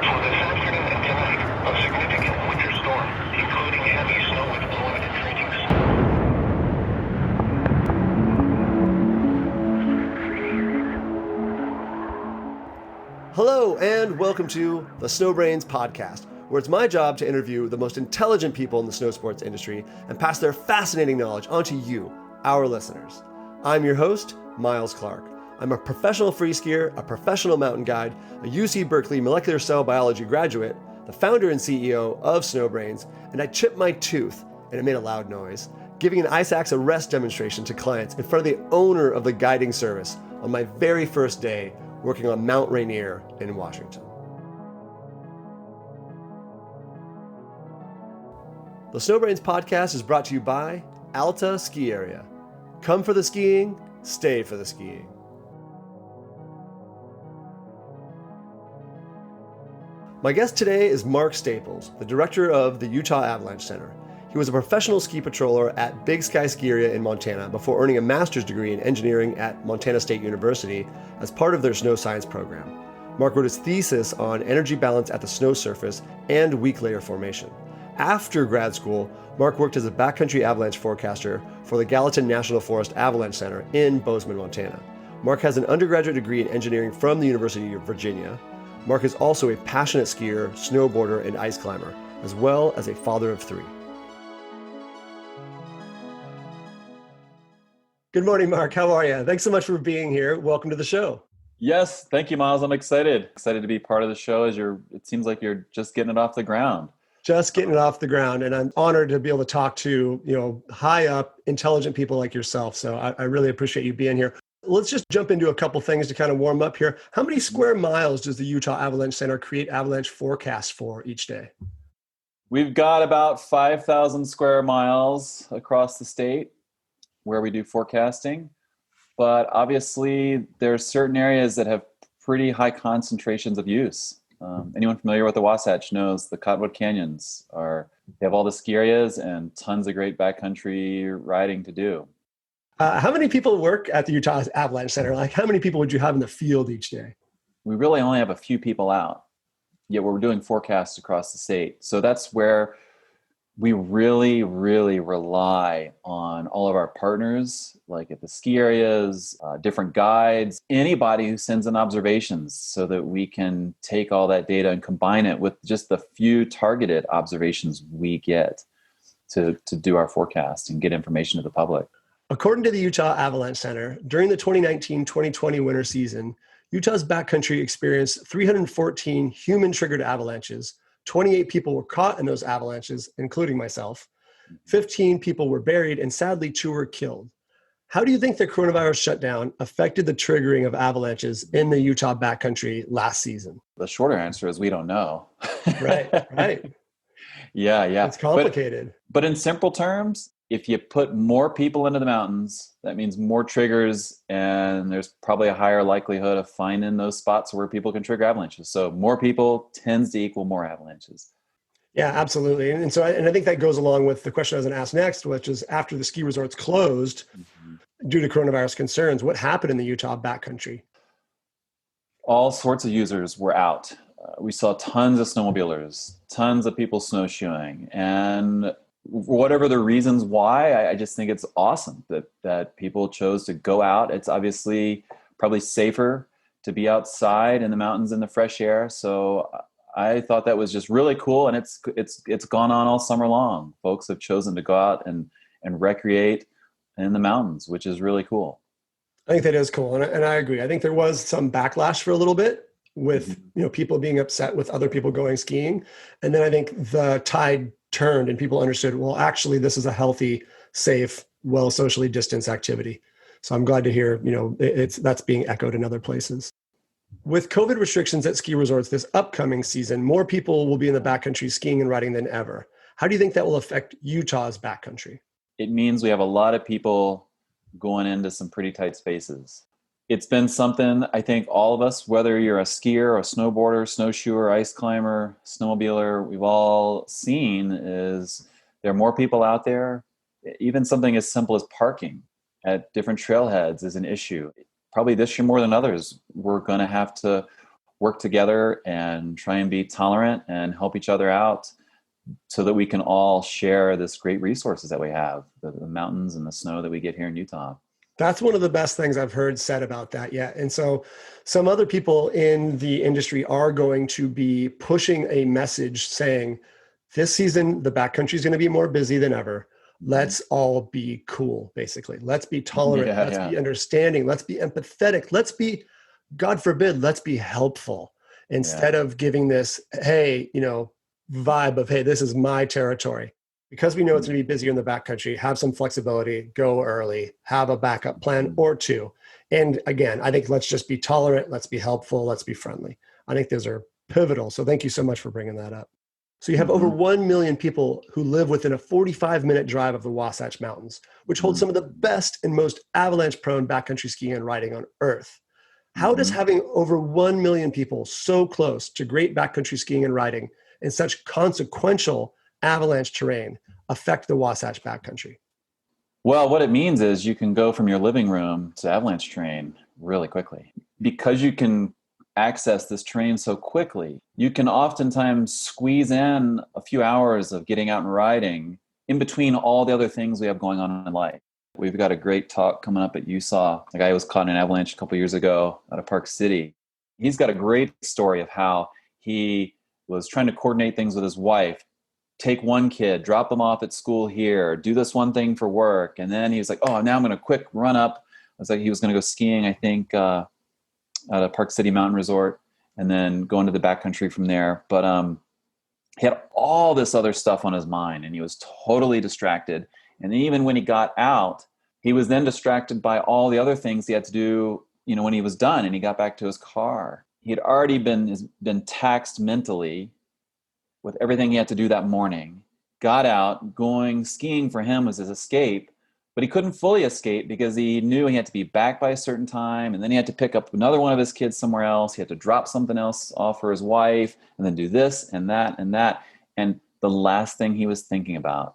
For this afternoon and tonight, a significant winter storm, including heavy snow with limited readings. Hello and welcome to the Snowbrains podcast, where it's my job to interview the most intelligent people in the snow sports industry and pass their fascinating knowledge onto you, our listeners. I'm your host, Miles Clark. I'm a professional free skier, a professional mountain guide, a UC Berkeley molecular cell biology graduate, the founder and CEO of Snowbrains, and I chipped my tooth, and it made a loud noise, giving an ice axe arrest demonstration to clients in front of the owner of the guiding service on my very first day working on Mount Rainier in Washington. The Snowbrains podcast is brought to you by Alta Ski Area. Come for the skiing, stay for the skiing. My guest today is Mark Staples, the director of the Utah Avalanche Center. He was a professional ski patroller at Big Sky Ski Area in Montana before earning a master's degree in engineering at Montana State University as part of their snow science program. Mark wrote his thesis on energy balance at the snow surface and weak layer formation. After grad school, Mark worked as a backcountry avalanche forecaster for the Gallatin National Forest Avalanche Center in Bozeman, Montana. Mark has an undergraduate degree in engineering from the University of Virginia. Mark is also a passionate skier, snowboarder, and ice climber, as well as a father of three. Good morning, Mark. How are you? Thanks so much for being here. Welcome to the show. Yes, thank you, Miles. I'm excited to be part of the show it seems like you're just getting it off the ground. Just getting it off the ground. And I'm honored to be able to talk to, high up, intelligent people like yourself. So I really appreciate you being here. Let's just jump into a couple things to kind of warm up here. How many square miles does the Utah Avalanche Center create avalanche forecasts for each day? We've got about 5,000 square miles across the state where we do forecasting. But obviously, there's certain areas that have pretty high concentrations of use. Anyone familiar with the Wasatch knows the Cottonwood Canyons they have all the ski areas and tons of great backcountry riding to do. How many people work at the Utah Avalanche Center? Like, how many people would you have in the field each day? We really only have a few people out, yet we're doing forecasts across the state. So that's where we really, really rely on all of our partners, like at the ski areas, different guides, anybody who sends in observations so that we can take all that data and combine it with just the few targeted observations we get to do our forecast and get information to the public. According to the Utah Avalanche Center, during the 2019-2020 winter season, Utah's backcountry experienced 314 human-triggered avalanches. 28 people were caught in those avalanches, including myself. 15 people were buried, and sadly, 2 were killed. How do you think the coronavirus shutdown affected the triggering of avalanches in the Utah backcountry last season? The shorter answer is we don't know. Right. Yeah. It's complicated. But in simple terms, if you put more people into the mountains, that means more triggers, and there's probably a higher likelihood of finding those spots where people can trigger avalanches. So more people tends to equal more avalanches. Yeah, absolutely. And so I think that goes along with the question I was going to ask next, which is after the ski resorts closed due to coronavirus concerns, what happened in the Utah backcountry? All sorts of users were out. We saw tons of snowmobilers, tons of people snowshoeing, and whatever the reasons why, I just think it's awesome that people chose to go out. It's obviously probably safer to be outside in the mountains in the fresh air. So I thought that was just really cool, and it's gone on all summer long. Folks have chosen to go out and recreate in the mountains, which is really cool. I think that is cool, and I agree. I think there was some backlash for a little bit with people being upset with other people going skiing, and then I think the tide turned and people understood, well, actually, this is a healthy, safe, well socially distanced activity. So I'm glad to hear, that's being echoed in other places. With COVID restrictions at ski resorts this upcoming season, more people will be in the backcountry skiing and riding than ever. How do you think that will affect Utah's backcountry? It means we have a lot of people going into some pretty tight spaces. It's been something I think all of us, whether you're a skier, a snowboarder, snowshoer, ice climber, snowmobiler, we've all seen is there are more people out there. Even something as simple as parking at different trailheads is an issue. Probably this year more than others, we're going to have to work together and try and be tolerant and help each other out so that we can all share this great resources that we have, the mountains and the snow that we get here in Utah. That's one of the best things I've heard said about that yet. And so some other people in the industry are going to be pushing a message saying, this season, the backcountry is going to be more busy than ever. Let's all be cool, basically. Let's be tolerant. Let's be understanding. Let's be empathetic. Let's be, God forbid, let's be helpful instead of giving this, hey, vibe of, hey, this is my territory. Because we know it's going to be busier in the backcountry, have some flexibility, go early, have a backup plan or two. And again, I think let's just be tolerant. Let's be helpful. Let's be friendly. I think those are pivotal. So thank you so much for bringing that up. So you have over 1 million people who live within a 45-minute drive of the Wasatch Mountains, which hold some of the best and most avalanche-prone backcountry skiing and riding on Earth. How does having over 1 million people so close to great backcountry skiing and riding in such consequential avalanche terrain affect the Wasatch backcountry? Well, what it means is you can go from your living room to avalanche terrain really quickly. Because you can access this terrain so quickly, you can oftentimes squeeze in a few hours of getting out and riding in between all the other things we have going on in life. We've got a great talk coming up at USAW. A guy who was caught in an avalanche a couple of years ago out of Park City. He's got a great story of how he was trying to coordinate things with his wife. Take one kid, drop them off at school here, do this one thing for work. And then he was like, oh, now I'm going to quick run up. It was like he was going to go skiing, I think, at a Park City Mountain Resort and then go into the backcountry from there. But he had all this other stuff on his mind and he was totally distracted. And even when he got out, he was then distracted by all the other things he had to do, when he was done and he got back to his car. He had already been taxed mentally with everything he had to do that morning, got out, going skiing for him was his escape, but he couldn't fully escape because he knew he had to be back by a certain time. And then he had to pick up another one of his kids somewhere else. He had to drop something else off for his wife and then do this and that and that. And the last thing he was thinking about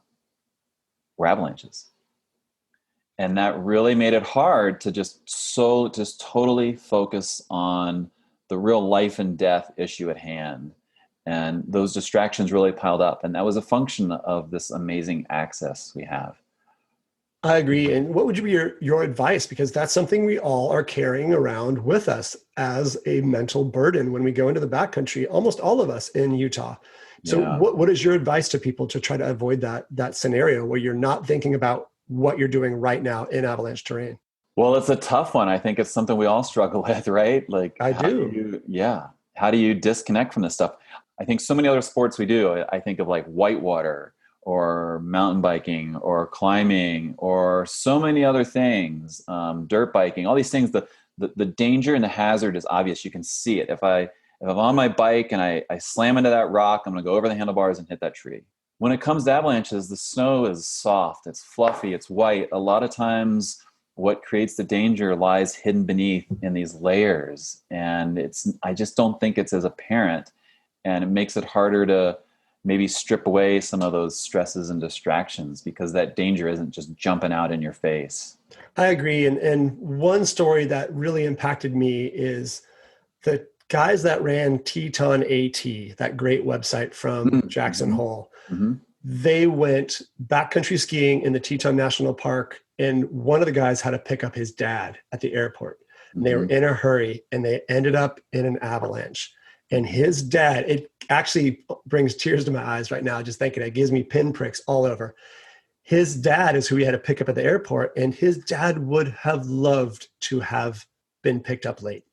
were avalanches. And that really made it hard to just totally focus on the real life and death issue at hand. And those distractions really piled up. And that was a function of this amazing access we have. I agree. And what would be your advice? Because that's something we all are carrying around with us as a mental burden when we go into the backcountry, almost all of us in Utah. So what is your advice to people to try to avoid that scenario where you're not thinking about what you're doing right now in avalanche terrain? Well, it's a tough one. I think it's something we all struggle with, right? Like, I do. How do you disconnect from this stuff? I think so many other sports we do, I think of like whitewater or mountain biking or climbing or so many other things, dirt biking, all these things, the danger and the hazard is obvious. You can see it. If I'm on my bike and I slam into that rock, I'm going to go over the handlebars and hit that tree. When it comes to avalanches, the snow is soft, it's fluffy, it's white. A lot of times what creates the danger lies hidden beneath in these layers. And I just don't think it's as apparent. And it makes it harder to maybe strip away some of those stresses and distractions because that danger isn't just jumping out in your face. I agree. And one story that really impacted me is the guys that ran Teton AT, that great website from Jackson Hole. Mm-hmm. They went backcountry skiing in the Teton National Park, and one of the guys had to pick up his dad at the airport. And they were in a hurry, and they ended up in an avalanche. And his dad, it actually brings tears to my eyes right now, just thinking it gives me pinpricks all over. His dad is who he had to pick up at the airport, and his dad would have loved to have been picked up late.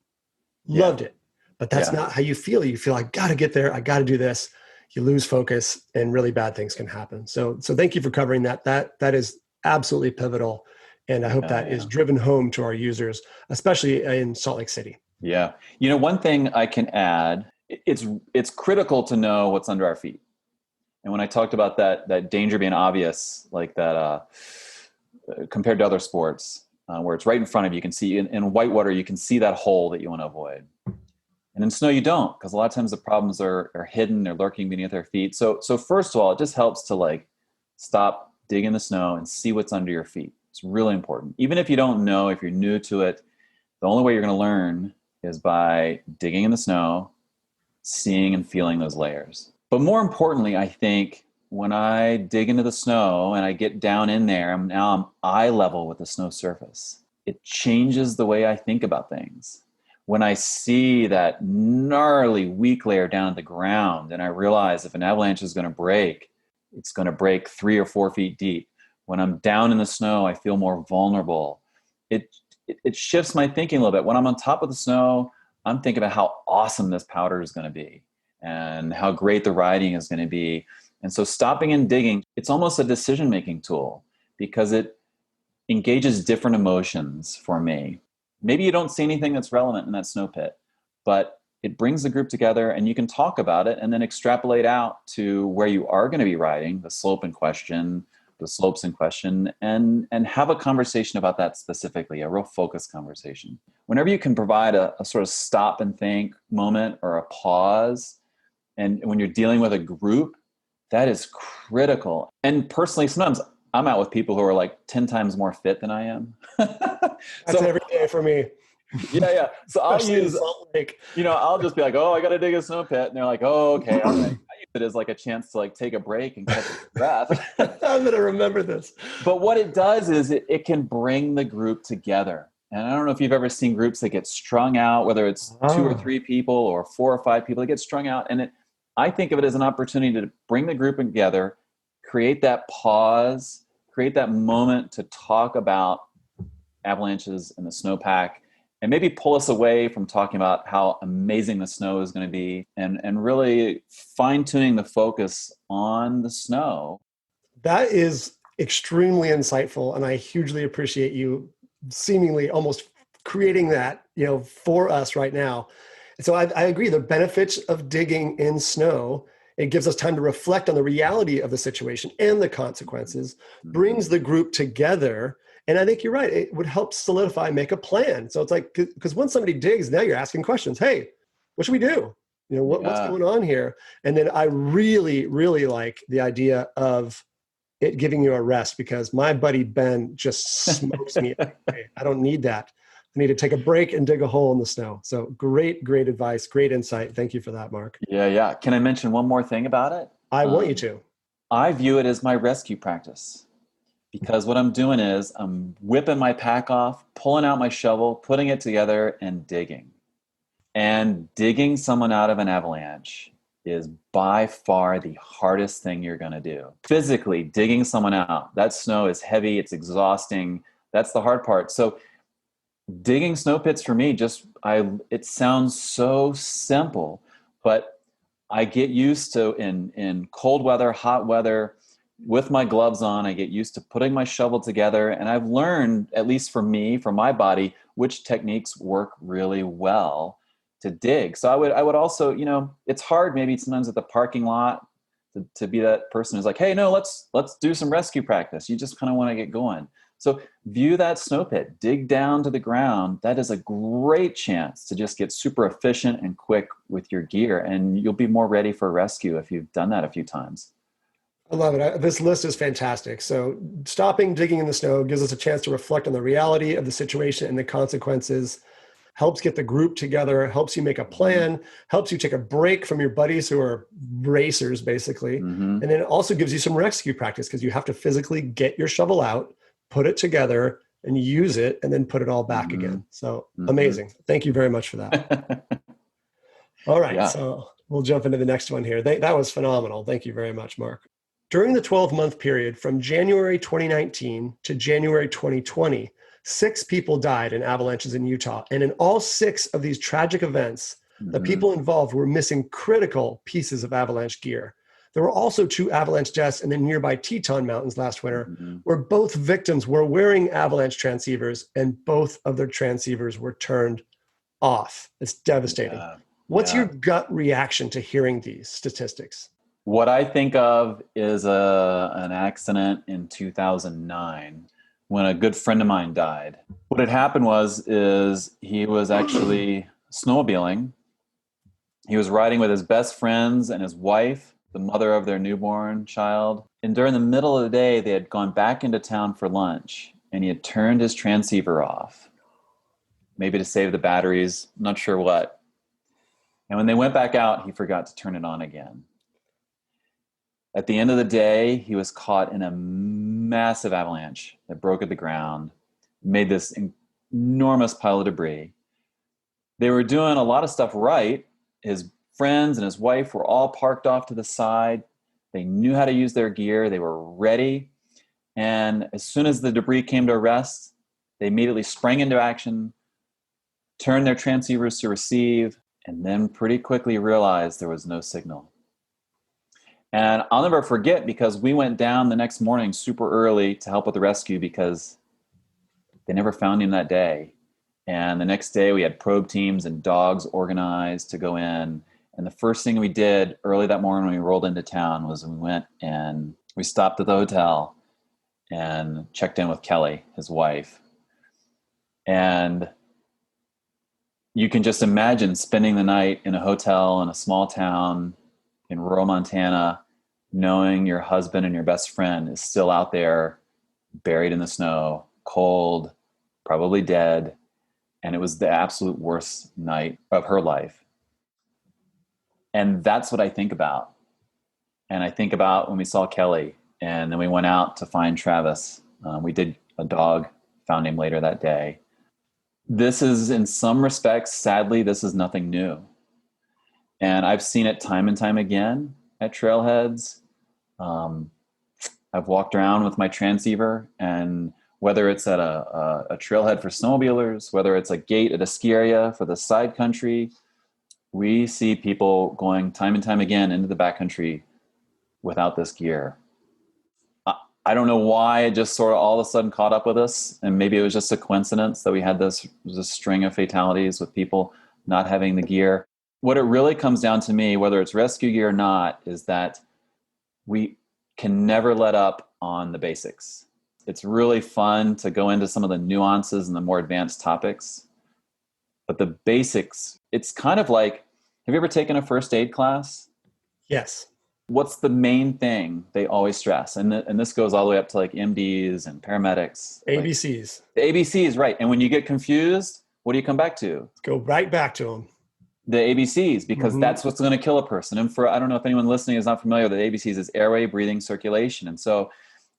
Loved it. But that's not how you feel. You feel, I got to get there. I got to do this. You lose focus and really bad things can happen. So thank you for covering that. That is absolutely pivotal. And I hope that is driven home to our users, especially in Salt Lake City. Yeah. One thing I can add, it's critical to know what's under our feet. And when I talked about that danger being obvious, like that, compared to other sports, where it's right in front of you can see in whitewater, you can see that hole that you want to avoid. And in snow, you don't, because a lot of times the problems are hidden, they're lurking beneath our feet. So first of all, it just helps to stop, dig in the snow and see what's under your feet. It's really important. Even if you don't know, if you're new to it, the only way you're going to learn is by digging in the snow, seeing and feeling those layers. But more importantly, I think when I dig into the snow and I get down in there, I'm eye level with the snow surface. It changes the way I think about things. When I see that gnarly weak layer down at the ground and I realize if an avalanche is going to break, it's going to break 3 or 4 feet deep. When I'm down in the snow, I feel more vulnerable. It shifts my thinking a little bit. When I'm on top of the snow, I'm thinking about how awesome this powder is going to be and how great the riding is going to be. And so stopping and digging, it's almost a decision-making tool because it engages different emotions for me. Maybe you don't see anything that's relevant in that snow pit, but it brings the group together and you can talk about it and then extrapolate out to where you are going to be riding, the slope in question, the slopes in question, and have a conversation about that specifically, a real focused conversation. Whenever you can provide a sort of stop and think moment or a pause, and when you're dealing with a group, that is critical. And personally, sometimes I'm out with people who are like 10 times more fit than I am. That's every day for me. Yeah. So I'll Especially in use, Salt Lake. I'll just be like, oh, I got to dig a snow pit. And they're like, oh, okay. All right. I use it as like a chance to like take a break and catch a breath. I'm going to remember this. But what it does is it can bring the group together. And I don't know if you've ever seen groups that get strung out, whether it's 2 or 3 people or 4 or 5 people, they get strung out. And I think of it as an opportunity to bring the group together, create that pause, create that moment to talk about avalanches and the snowpack, and maybe pull us away from talking about how amazing the snow is going to be and really fine-tuning the focus on the snow. That is extremely insightful, and I hugely appreciate you seemingly almost creating that, for us right now. And so I agree, the benefits of digging in snow, it gives us time to reflect on the reality of the situation and the consequences, brings the group together. And I think you're right. It would help solidify, make a plan. So it's like, because once somebody digs, now you're asking questions. Hey, what should we do? What's going on here? And then I really, really like the idea of it giving you a rest, because my buddy Ben just smokes me. I don't need that. I need to take a break and dig a hole in the snow. So great advice, great insight. Thank you for that, Mark. Yeah. Can I mention one more thing about it? I want you to. I view it as my rescue practice. Because what I'm doing is I'm whipping my pack off, pulling out my shovel, putting it together, and digging. And digging someone out of an avalanche is by far the hardest thing you're going to do. Physically, digging someone out. That snow is heavy, it's exhausting. That's the hard part. So digging snow pits for me, it sounds so simple, but I get used to in cold weather, hot weather, with my gloves on, I get used to putting my shovel together, and I've learned, at least for me, for my body, which techniques work really well to dig. So I would also, it's hard maybe sometimes at the parking lot to be that person who's like, hey, no, let's do some rescue practice. You just kind of want to get going. So view that snow pit, dig down to the ground. That is a great chance to just get super efficient and quick with your gear, and you'll be more ready for rescue if you've done that a few times. I love it. This list is fantastic. So stopping digging in the snow gives us a chance to reflect on the reality of the situation and the consequences, helps get the group together, helps you make a plan, helps you take a break from your buddies who are racers, basically. And then it also gives you some rescue practice, because you have to physically get your shovel out, put it together, and use it, and then put it all back again. So amazing. Thank you very much for that. All right. Yeah. So we'll jump into the next one here. That was phenomenal. Thank you very much, Mark. During the 12-month period from January 2019 to January 2020, 6 people died in avalanches in Utah. And in all 6 of these tragic events, the people involved were missing critical pieces of avalanche gear. There were also 2 avalanche deaths in the nearby Teton Mountains last winter, where both victims were wearing avalanche transceivers and both of their transceivers were turned off. It's devastating. What's your gut reaction to hearing these statistics? What I think of is an accident in 2009 when a good friend of mine died. What had happened is he was actually snowmobiling. He was riding with his best friends and his wife, the mother of their newborn child. And during the middle of the day, they had gone back into town for lunch, and he had turned his transceiver off. maybe to save the batteries, I'm not sure what. And when they went back out, he forgot to turn it on again. At the end of the day, he was caught in a massive avalanche that broke at the ground, made this enormous pile of debris. They were doing a lot of stuff right. His friends and his wife were all parked off to the side. They knew how to use their gear. They were ready. And as soon as the debris came to rest, they immediately sprang into action, turned their transceivers to receive, and then pretty quickly realized there was no signal. And I'll never forget, because we went down the next morning super early to help with the rescue because they never found him that day. And the next day we had probe teams and dogs organized to go in. And the first thing we did early that morning when we rolled into town was we went and we stopped at the hotel and checked in with Kelly, his wife. And you can just imagine spending the night in a hotel in a small town in rural Montana, knowing your husband and your best friend is still out there, buried in the snow, cold, probably dead. And it was the absolute worst night of her life. And that's what I think about. And I think about when we saw Kelly, and then we went out to find Travis. We did a dog, found him later that day. This is, in some respects, sadly, this is nothing new. And I've seen it time and time again at trailheads. I've walked around with my transceiver, and whether it's at a trailhead for snowmobilers, whether it's a gate at a ski area for the side country, we see people going time and time again into the backcountry without this gear. I don't know why it just sort of all of a sudden caught up with us, and maybe it was just a coincidence that we had this string of fatalities with people not having the gear. What it really comes down to me, whether it's rescue gear or not, is that we can never let up on the basics. It's really fun to go into some of the nuances and the more advanced topics. But the basics, it's kind of like, have you ever taken a first aid class? Yes. What's the main thing they always stress? And this goes all the way up to like MDs and paramedics. ABCs. Like, the ABCs, right. And when you get confused, what do you come back to? Go right back to them. The ABCs, because that's what's going to kill a person. And I don't know if anyone listening is not familiar with the ABCs, is airway, breathing, circulation. And so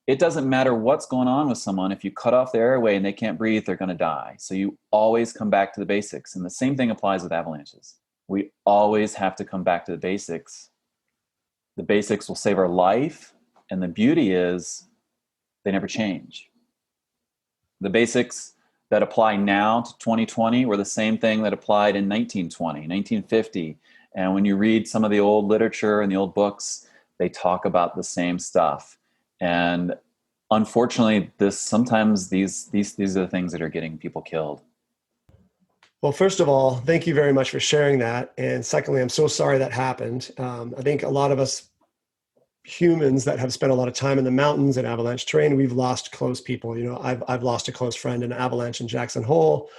it doesn't matter what's going on with someone. If you cut off their airway and they can't breathe, they're going to die. So you always come back to the basics. And the same thing applies with avalanches. We always have to come back to the basics. The basics will save our life. And the beauty is they never change. The basics that apply now to 2020 were the same thing that applied in 1920, 1950. And when you read some of the old literature and the old books, they talk about the same stuff. And unfortunately, sometimes these are the things that are getting people killed. Well, first of all, thank you very much for sharing that. And secondly, I'm so sorry that happened. I think a lot of us humans that have spent a lot of time in the mountains and avalanche terrain, we've lost close people. You know, I've lost a close friend in an avalanche in Jackson Hole.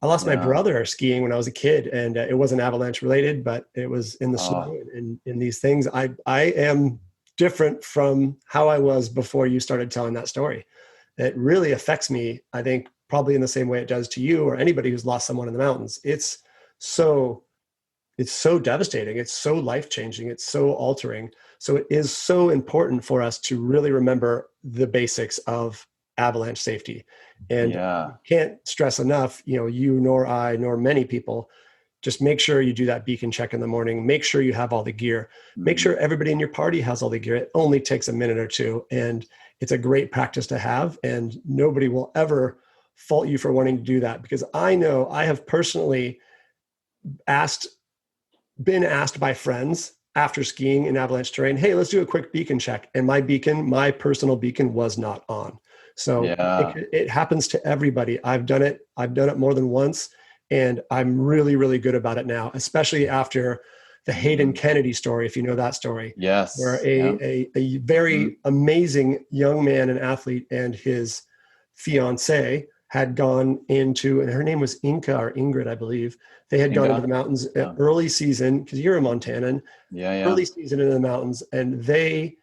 I lost my brother skiing when I was a kid, and it wasn't avalanche related, but it was in the snow and in these things. I am different from how I was before you started telling that story. It really affects me, I think, probably in the same way it does to you or anybody who's lost someone in the mountains. It's so devastating. It's so life-changing. It's so altering. So it is so important for us to really remember the basics of avalanche safety. And can't stress enough, you nor I nor many people, just make sure you do that beacon check in the morning. Make sure you have all the gear. Make sure everybody in your party has all the gear. It only takes a minute or two, and it's a great practice to have. And nobody will ever fault you for wanting to do that, because I know I have personally been asked by friends after skiing in avalanche terrain, hey, let's do a quick beacon check. And my personal beacon was not on. So it happens to everybody. I've done it more than once. And I'm really, really good about it now, especially after the Hayden Kennedy story, if you know that story. Yes. Where a very amazing young man and athlete and his fiance had gone into, and her name was Inka or Ingrid, I believe. They had gone into the mountains early season, because you're a Montanan, early season into the mountains, and they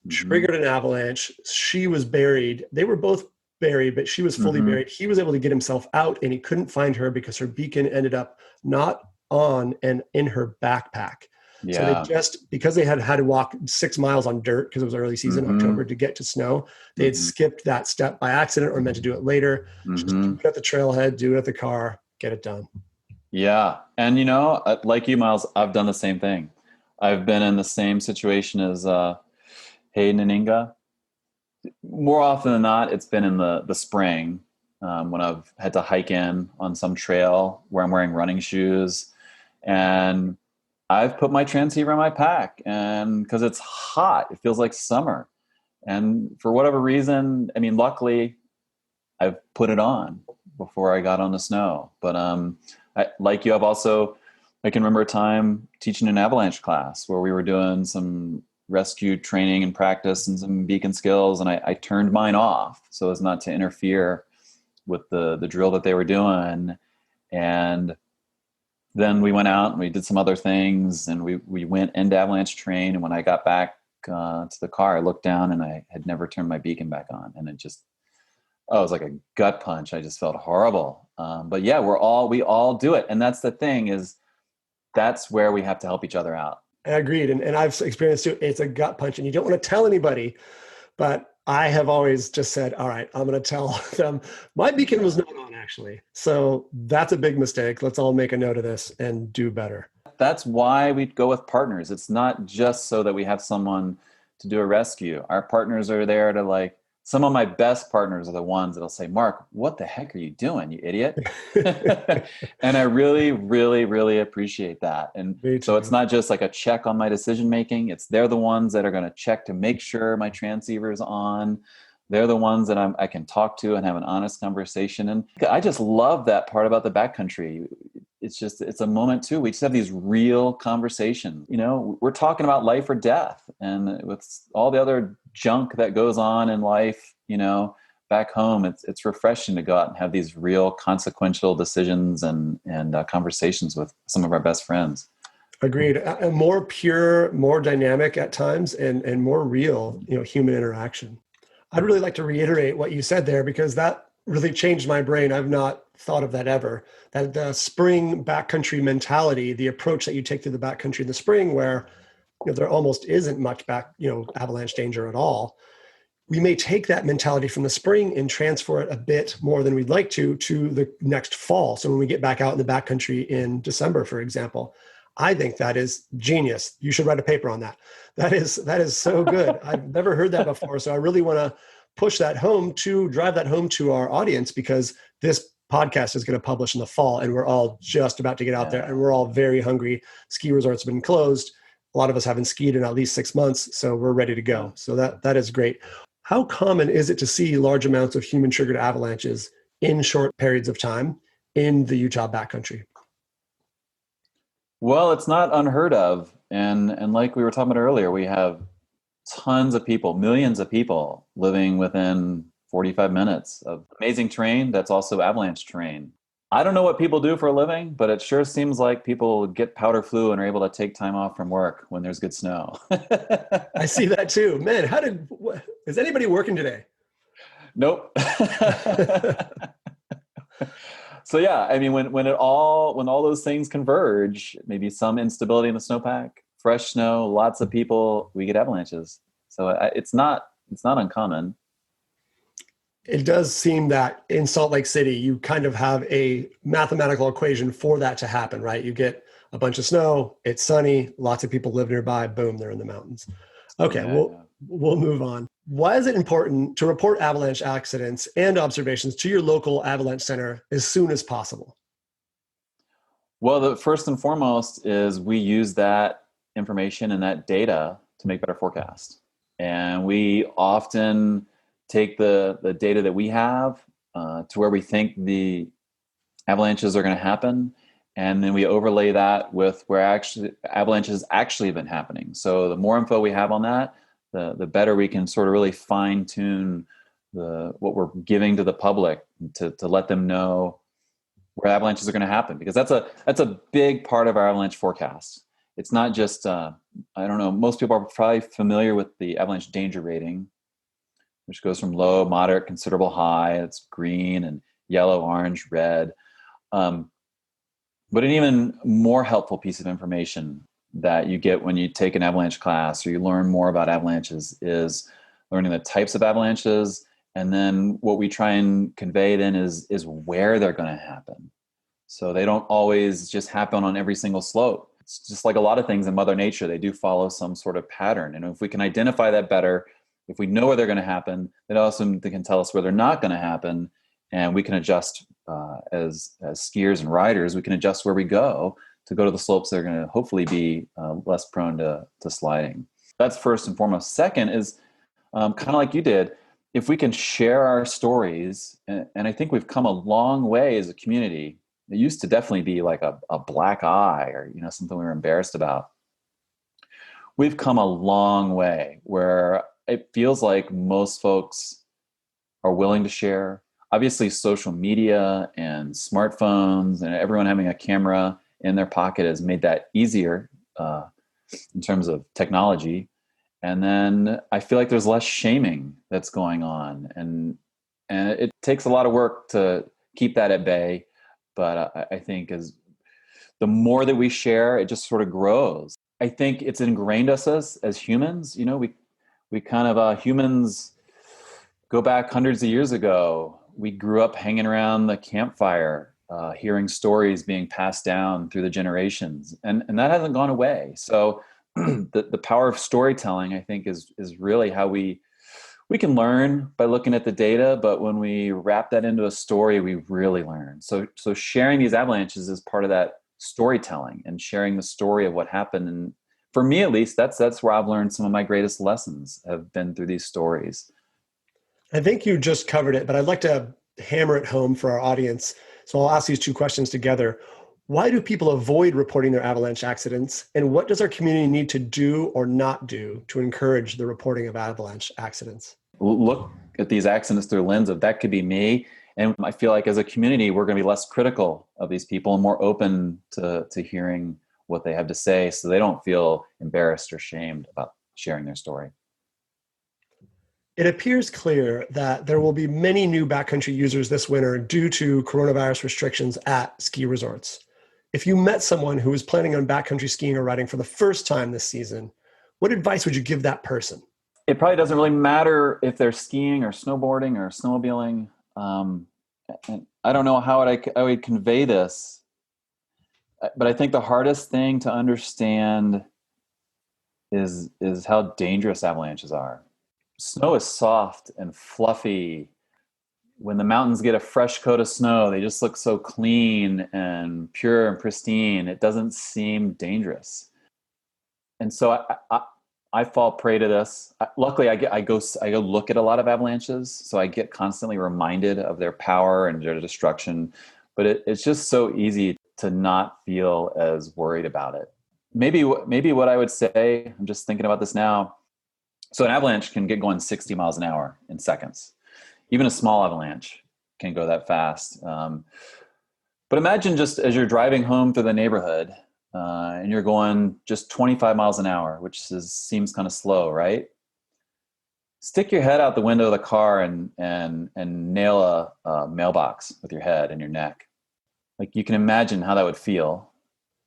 triggered an avalanche. She was buried. They were both buried, but she was fully Mhm. buried. He was able to get himself out, and he couldn't find her because her beacon ended up not on and in her backpack. So they Yeah. just, because they had to walk 6 miles on dirt because it was early season, October, Mhm. to get to snow, they had Mhm. skipped that step by accident or meant to do it later. Just do Mhm. it at the trailhead, do it at the car, get it done. Yeah. And like you, Miles, I've done the same thing. I've been in the same situation as Hayden and Inga. More often than not, it's been in the spring, when I've had to hike in on some trail where I'm wearing running shoes, and I've put my transceiver in my pack, and because it's hot, it feels like summer. And for whatever reason, I mean, luckily, I've put it on before I got on the snow. But like you, I can remember a time teaching an avalanche class where we were doing some rescue training and practice and some beacon skills, and I turned mine off so as not to interfere with the drill that they were doing. And then we went out and we did some other things, and we went into avalanche train. And when I got back to the car, I looked down and I had never turned my beacon back on, and it was like a gut punch. I just felt horrible. But yeah, we all do it, and that's the thing, is that's where we have to help each other out. I agreed. And I've experienced it. It's a gut punch, and you don't want to tell anybody, but I have always just said, all right, I'm going to tell them my beacon was not on, actually. So that's a big mistake. Let's all make a note of this and do better. That's why we go with partners. It's not just so that we have someone to do a rescue. Our partners are there to, like, some of my best partners are the ones that'll say, Mark, what the heck are you doing, you idiot? And I really, really, really appreciate that. And Me so it's too. not just like a check on my decision making. They're the ones that are going to check to make sure my transceiver is on. They're the ones that I can talk to and have an honest conversation. And I just love that part about the backcountry. It's a moment too. We just have these real conversations. We're talking about life or death, and with all the other junk that goes on in life, back home, it's refreshing to go out and have these real consequential decisions and conversations with some of our best friends. Agreed. More pure, more dynamic at times, and more real, human interaction. I'd really like to reiterate what you said there, because that really changed my brain. I've not thought of that ever. That the spring backcountry mentality, the approach that you take to the backcountry in the spring, where there almost isn't much avalanche danger at all. We may take that mentality from the spring and transfer it a bit more than we'd like to the next fall. So when we get back out in the backcountry in December, for example, I think that is genius. You should write a paper on that. That is so good. I've never heard that before. So I really want to drive that home to our audience, because this podcast is going to publish in the fall, and we're all just about to get out there, and we're all very hungry. Ski resorts have been closed. A lot of us haven't skied in at least 6 months, so we're ready to go. So that is great. How common is it to see large amounts of human-triggered avalanches in short periods of time in the Utah backcountry? Well, it's not unheard of. And like we were talking about earlier, we have tons of people, millions of people living within 45 minutes of amazing terrain that's also avalanche terrain. I don't know what people do for a living, but it sure seems like people get powder flu and are able to take time off from work when there's good snow. I see that too. Man, is anybody working today? Nope. So yeah, I mean, when all those things converge, maybe some instability in the snowpack, fresh snow, lots of people, we get avalanches. So it's not uncommon. It does seem that in Salt Lake City, you kind of have a mathematical equation for that to happen, right? You get a bunch of snow, it's sunny, lots of people live nearby, boom, they're in the mountains. Okay, Yeah. we'll move on. Why is it important to report avalanche accidents and observations to your local avalanche center as soon as possible? Well, the first and foremost is we use that information and that data to make better forecasts. And we often take the data that we have to where we think the avalanches are going to happen, and then we overlay that with where avalanches actually have been happening. So the more info we have on that, the better we can sort of really fine tune what we're giving to the public to let them know where avalanches are going to happen, because that's a big part of our avalanche forecast. It's not just I don't know. Most people are probably familiar with the avalanche danger rating. which goes from low, moderate, considerable, high. It's green and yellow, orange, red. But an even more helpful piece of information that you get when you take an avalanche class or you learn more about avalanches is learning the types of avalanches. And then what we try and convey then is where they're going to happen. So they don't always just happen on every single slope. It's just like a lot of things in Mother Nature, they do follow some sort of pattern. And if we can identify that better, if we know where they're going to happen, then also they can tell us where they're not going to happen. And we can adjust as skiers and riders, we can adjust where we go to the slopes that are going to hopefully be less prone to sliding. That's first and foremost. Second is kind of like you did, if we can share our stories, and I think we've come a long way as a community. It used to definitely be like a black eye or, something we were embarrassed about. We've come a long way where it feels like most folks are willing to share. Obviously, social media and smartphones and everyone having a camera in their pocket has made that easier in terms of technology. And then I feel like there's less shaming that's going on. And it takes a lot of work to keep that at bay. But I think as the more that we share, it just sort of grows. I think it's ingrained us as humans. We kind of humans go back hundreds of years ago. We grew up hanging around the campfire, hearing stories being passed down through the generations, and that hasn't gone away. So the power of storytelling, I think, is really how we can learn by looking at the data, but when we wrap that into a story, we really learn. So sharing these avalanches is part of that storytelling and sharing the story of what happened. And for me, at least, that's where I've learned some of my greatest lessons have been through these stories. I think you just covered it, but I'd like to hammer it home for our audience. So I'll ask these two questions together. Why do people avoid reporting their avalanche accidents? And what does our community need to do or not do to encourage the reporting of avalanche accidents? Look at these accidents through the lens of that could be me. And I feel like as a community, we're going to be less critical of these people and more open to hearing what they have to say so they don't feel embarrassed or shamed about sharing their story. It appears clear that there will be many new backcountry users this winter due to coronavirus restrictions at ski resorts. If you met someone who was planning on backcountry skiing or riding for the first time this season, what advice would you give that person? It probably doesn't really matter if they're skiing or snowboarding or snowmobiling. And I don't know how I would convey this, but I think the hardest thing to understand is how dangerous avalanches are. Snow is soft and fluffy. When the mountains get a fresh coat of snow, they just look so clean and pure and pristine. It doesn't seem dangerous. And so I fall prey to this. Luckily, I go look at a lot of avalanches, so I get constantly reminded of their power and their destruction. But it's just so easy to not feel as worried about it. Maybe what I would say, I'm just thinking about this now. So an avalanche can get going 60 miles an hour in seconds. Even a small avalanche can go that fast. But imagine just as you're driving home through the neighborhood and you're going just 25 miles an hour, which seems kind of slow, right? Stick your head out the window of the car and nail a mailbox with your head and your neck. Like, you can imagine how that would feel.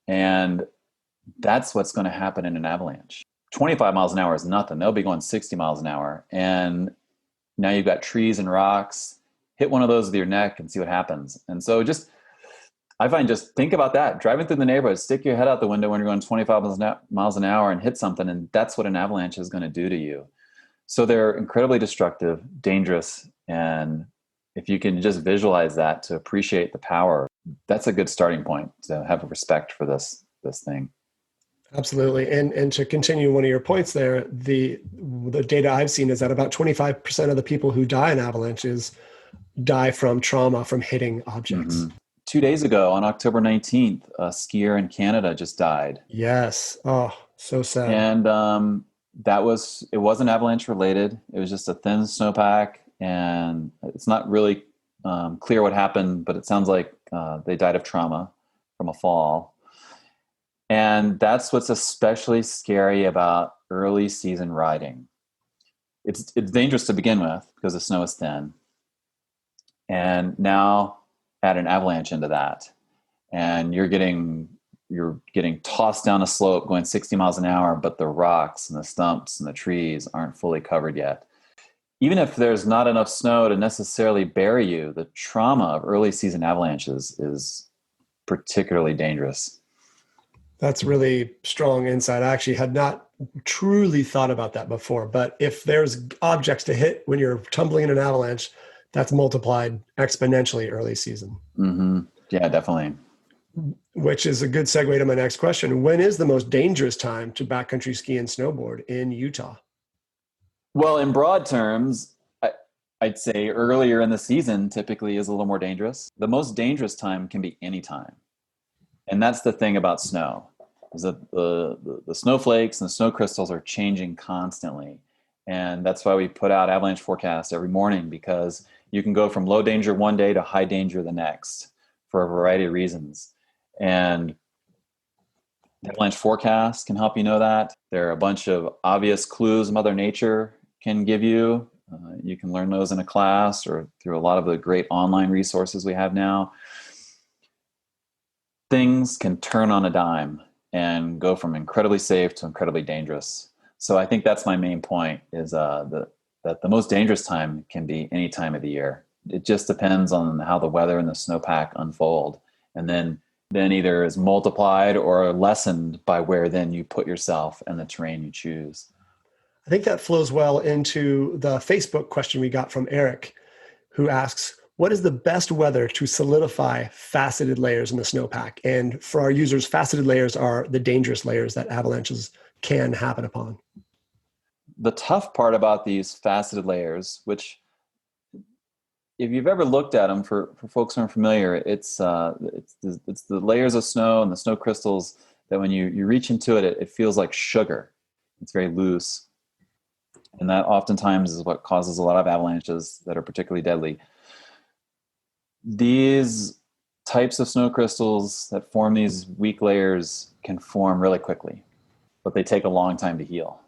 And that's what's going to happen in an avalanche. 25 miles an hour is nothing. They'll be going 60 miles an hour. And now you've got trees and rocks. Hit one of those with your neck and see what happens. And so I find just think about that. Driving through the neighborhood, stick your head out the window when you're going 25 miles an hour and hit something. And that's what an avalanche is going to do to you. So they're incredibly destructive, dangerous. And if you can just visualize that to appreciate the power, that's a good starting point to have a respect for this thing. Absolutely. And to continue one of your points there, the data I've seen is that about 25% of the people who die in avalanches die from trauma from hitting objects. Mm-hmm. 2 days ago on October 19th, a skier in Canada just died. Yes. Oh, so sad. And it wasn't avalanche related. It was just a thin snowpack, and it's not really clear what happened, but it sounds like they died of trauma from a fall. And that's what's especially scary about early season riding. it's dangerous to begin with because the snow is thin. And now add an avalanche into that, and you're getting tossed down a slope going 60 miles an hour, but the rocks and the stumps and the trees aren't fully covered yet. Even if there's not enough snow to necessarily bury you, the trauma of early season avalanches is particularly dangerous. That's really strong insight. I actually had not truly thought about that before, but if there's objects to hit when you're tumbling in an avalanche, that's multiplied exponentially early season. Mm-hmm. Yeah, definitely. Which is a good segue to my next question. When is the most dangerous time to backcountry ski and snowboard in Utah? Well, in broad terms, I'd say earlier in the season typically is a little more dangerous. The most dangerous time can be any time. And that's the thing about snow, is that the snowflakes and the snow crystals are changing constantly. And that's why we put out avalanche forecasts every morning, because you can go from low danger one day to high danger the next for a variety of reasons. And the avalanche forecast can help you know that. There are a bunch of obvious clues Mother Nature can give you. You can learn those in a class or through a lot of the great online resources we have now. Things can turn on a dime and go from incredibly safe to incredibly dangerous. So I think that's my main point, is that the most dangerous time can be any time of the year. It just depends on how the weather and the snowpack unfold. And then either is multiplied or lessened by where then you put yourself and the terrain you choose. I think that flows well into the Facebook question we got from Eric, who asks, what is the best weather to solidify faceted layers in the snowpack? And for our users, faceted layers are the dangerous layers that avalanches can happen upon. The tough part about these faceted layers, which if you've ever looked at them, for folks who aren't familiar, it's the layers of snow and the snow crystals that when you reach into it, it feels like sugar. It's very loose. And that oftentimes is what causes a lot of avalanches that are particularly deadly. These types of snow crystals that form these weak layers can form really quickly, but they take a long time to heal.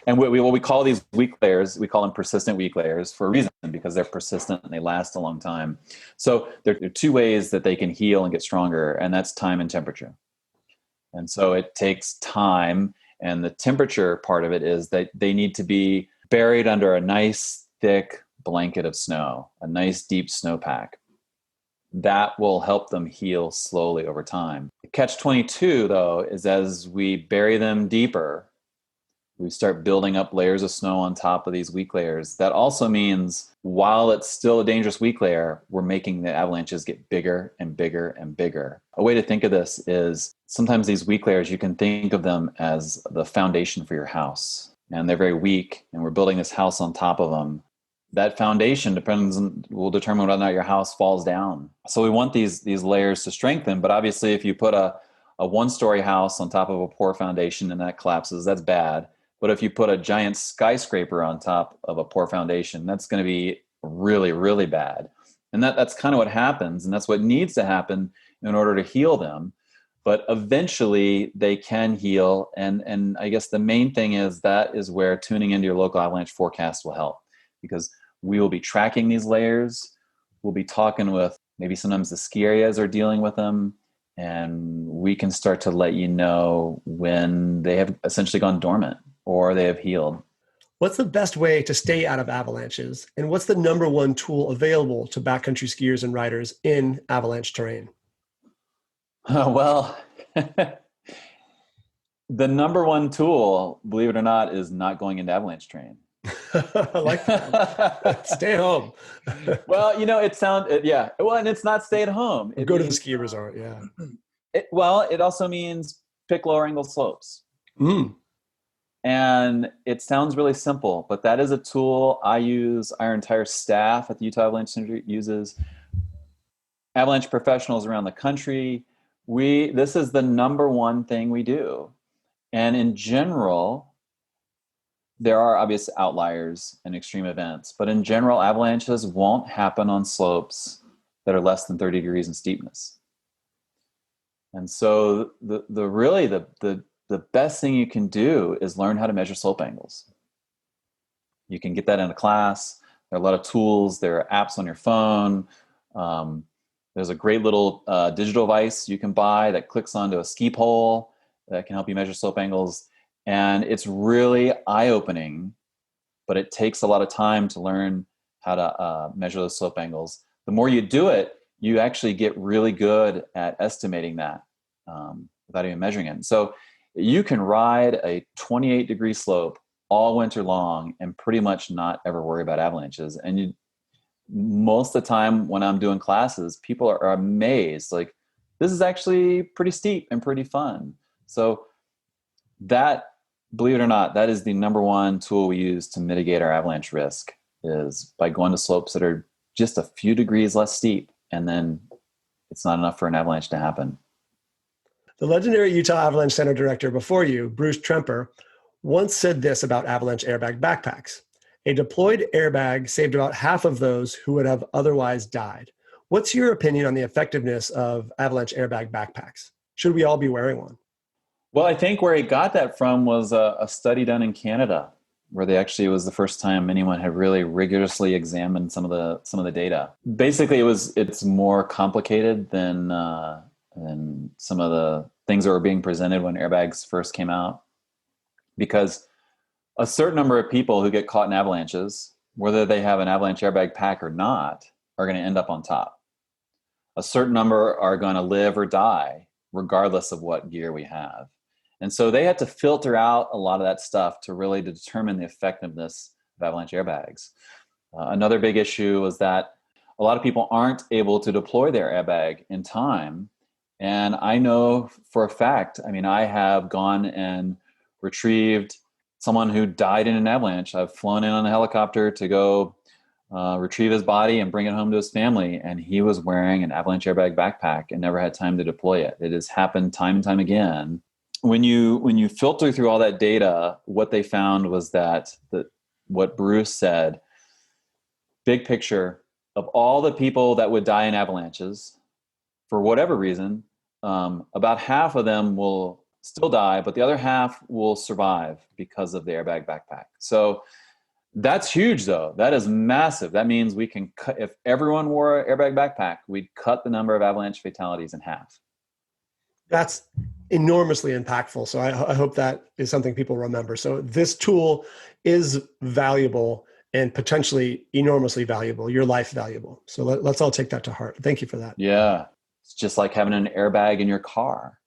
And what we call these weak layers, we call them persistent weak layers for a reason, because they're persistent and they last a long time. So there are two ways that they can heal and get stronger, and that's time and temperature. And so it takes time, and the temperature part of it is that they need to be buried under a nice thick blanket of snow, a nice deep snowpack. That will help them heal slowly over time. The catch-22, though, is as we bury them deeper, we start building up layers of snow on top of these weak layers. That also means while it's still a dangerous weak layer, we're making the avalanches get bigger and bigger and bigger. A way to think of this is sometimes these weak layers, you can think of them as the foundation for your house. And they're very weak, and we're building this house on top of them. That foundation will determine whether or not your house falls down. So we want these layers to strengthen, but obviously if you put a one-story house on top of a poor foundation and that collapses, that's bad. But if you put a giant skyscraper on top of a poor foundation, that's going to be really, really bad. And that's kind of what happens, and that's what needs to happen in order to heal them. But eventually they can heal, and I guess the main thing is that is where tuning into your local avalanche forecast will help, because we will be tracking these layers. We'll be talking with maybe sometimes the ski areas are dealing with them, and we can start to let you know when they have essentially gone dormant or they have healed. What's the best way to stay out of avalanches? And what's the number one tool available to backcountry skiers and riders in avalanche terrain? Well, the number one tool, believe it or not, is not going into avalanche terrain. I like that. Stay home. Well, yeah. Well, and it's not stay at home. Go to the ski resort, yeah. It also means pick lower angle slopes. And it sounds really simple, but that is a tool I use. Our entire staff at the Utah Avalanche Center uses. Avalanche professionals around the country. This is the number one thing we do. And in general, there are obvious outliers and extreme events, but in general, avalanches won't happen on slopes that are less than 30 degrees in steepness. And so the best thing you can do is learn how to measure slope angles. You can get that in a class. There are a lot of tools. There are apps on your phone. There's a great little digital device you can buy that clicks onto a ski pole that can help you measure slope angles. And it's really eye-opening, but it takes a lot of time to learn how to measure those slope angles. The more you do it, you actually get really good at estimating that without even measuring it. So you can ride a 28-degree slope all winter long and pretty much not ever worry about avalanches. And most of the time when I'm doing classes, people are amazed. Like, this is actually pretty steep and pretty fun. So that, believe it or not, that is the number one tool we use to mitigate our avalanche risk, is by going to slopes that are just a few degrees less steep, and then it's not enough for an avalanche to happen. The legendary Utah Avalanche Center director before you, Bruce Tremper, once said this about avalanche airbag backpacks: a deployed airbag saved about half of those who would have otherwise died. What's your opinion on the effectiveness of avalanche airbag backpacks? Should we all be wearing one? Well, I think where he got that from was a study done in Canada, where it was the first time anyone had really rigorously examined some of the data. Basically, it's more complicated than some of the things that were being presented when airbags first came out, because a certain number of people who get caught in avalanches, whether they have an avalanche airbag pack or not, are going to end up on top. A certain number are going to live or die, regardless of what gear we have. And so they had to filter out a lot of that stuff to really determine the effectiveness of avalanche airbags. Another big issue was that a lot of people aren't able to deploy their airbag in time. And I know for a fact, I have gone and retrieved someone who died in an avalanche. I've flown in on a helicopter to go retrieve his body and bring it home to his family. And he was wearing an avalanche airbag backpack and never had time to deploy it. It has happened time and time again. When you filter through all that data, what they found was that what Bruce said, big picture, of all the people that would die in avalanches, for whatever reason, about half of them will still die, but the other half will survive because of the airbag backpack. So that's huge, though. That is massive. That means we can cut, if everyone wore an airbag backpack, we'd cut the number of avalanche fatalities in half. That's enormously impactful. So I hope that is something people remember. So this tool is valuable and potentially enormously valuable, your life valuable. So let's all take that to heart. Thank you for that. Yeah. It's just like having an airbag in your car.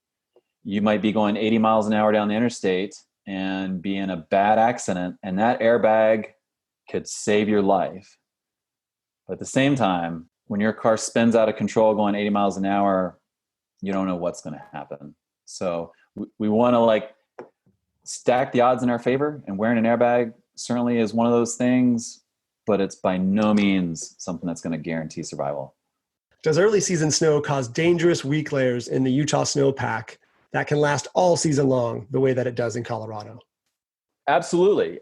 You might be going 80 miles an hour down the interstate and be in a bad accident, and that airbag could save your life. But at the same time, when your car spins out of control going 80 miles an hour, you don't know what's going to happen. So we want to stack the odds in our favor, and wearing an airbag certainly is one of those things, but it's by no means something that's going to guarantee survival. Does early season snow cause dangerous weak layers in the Utah snowpack that can last all season long the way that it does in Colorado? Absolutely.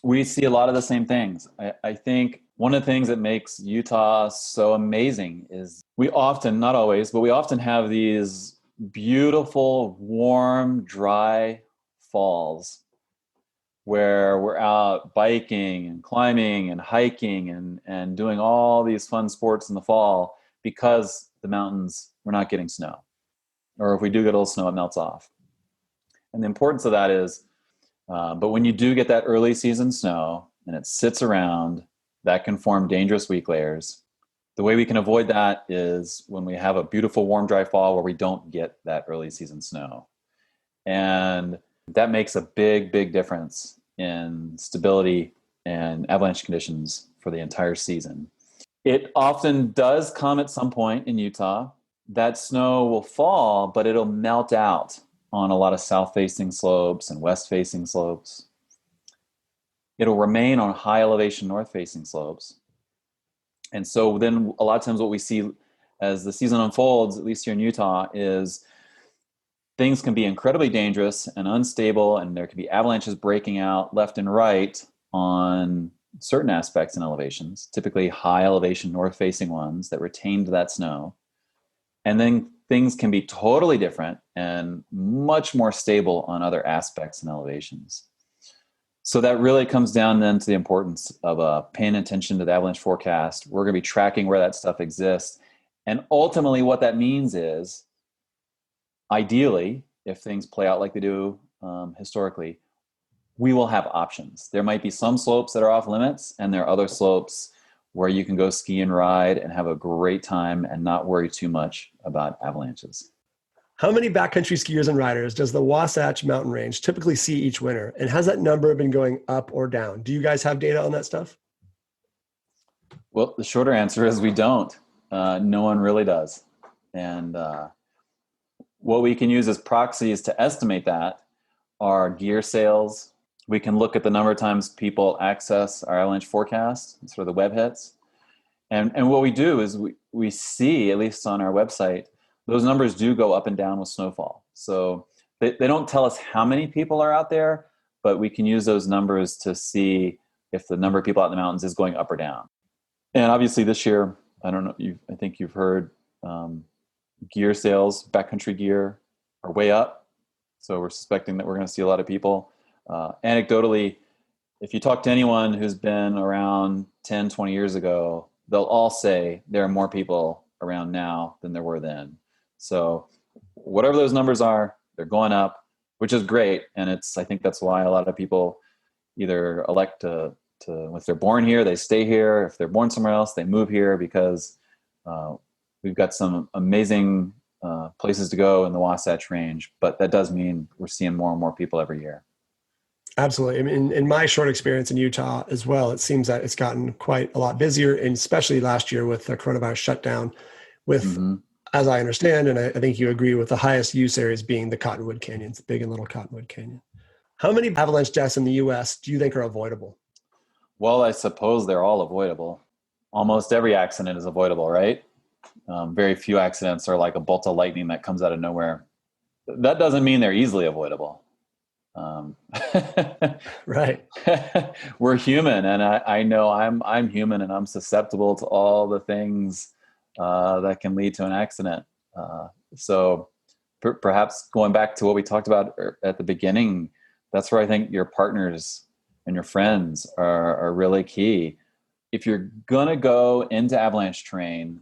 We see a lot of the same things. I think one of the things that makes Utah so amazing is we often, not always, but we often have these beautiful, warm, dry falls where we're out biking and climbing and hiking and doing all these fun sports in the fall because the mountains, we're not getting snow. Or if we do get a little snow, it melts off. And the importance of that is, but when you do get that early season snow and it sits around, that can form dangerous weak layers. The way we can avoid that is when we have a beautiful, warm, dry fall where we don't get that early season snow. And that makes a big, big difference in stability and avalanche conditions for the entire season. It often does come at some point in Utah. That snow will fall, but it'll melt out on a lot of south-facing slopes and west-facing slopes. It'll remain on high elevation north-facing slopes. And so then a lot of times what we see as the season unfolds, at least here in Utah, is things can be incredibly dangerous and unstable, and there can be avalanches breaking out left and right on certain aspects and elevations, typically high elevation north-facing ones that retain that snow. And then things can be totally different and much more stable on other aspects and elevations. So that really comes down then to the importance of paying attention to the avalanche forecast. We're going to be tracking where that stuff exists. And ultimately what that means is, ideally, if things play out like they do historically, we will have options. There might be some slopes that are off limits, and there are other slopes where you can go ski and ride and have a great time and not worry too much about avalanches. How many backcountry skiers and riders does the Wasatch Mountain Range typically see each winter? And has that number been going up or down? Do you guys have data on that stuff? Well, the shorter answer is we don't. No one really does. And what we can use as proxies to estimate that are gear sales. We can look at the number of times people access our avalanche forecast, sort of the web hits. And what we do is we see, at least on our website, those numbers do go up and down with snowfall. So they don't tell us how many people are out there, but we can use those numbers to see if the number of people out in the mountains is going up or down. And obviously this year, I don't know, I think you've heard gear sales, backcountry gear are way up. So we're suspecting that we're going to see a lot of people. Anecdotally, if you talk to anyone who's been around 10, 20 years ago, they'll all say there are more people around now than there were then. So whatever those numbers are, they're going up, which is great. And I think that's why a lot of people either elect to if they're born here, they stay here. If they're born somewhere else, they move here, because we've got some amazing places to go in the Wasatch Range. But that does mean we're seeing more and more people every year. Absolutely. I mean, in my short experience in Utah as well, it seems that it's gotten quite a lot busier, and especially last year with the coronavirus shutdown, with, as I understand, and I think you agree, with the highest use areas being the Cottonwood Canyons, Big and Little Cottonwood Canyon. How many avalanche deaths in the U.S. do you think are avoidable? Well, I suppose they're all avoidable. Almost every accident is avoidable, right? Very few accidents are like a bolt of lightning that comes out of nowhere. That doesn't mean they're easily avoidable. Right. We're human, and I know I'm human, and I'm susceptible to all the things that can lead to an accident. So perhaps going back to what we talked about at the beginning, that's where I think your partners and your friends are really key. If you're going to go into avalanche terrain,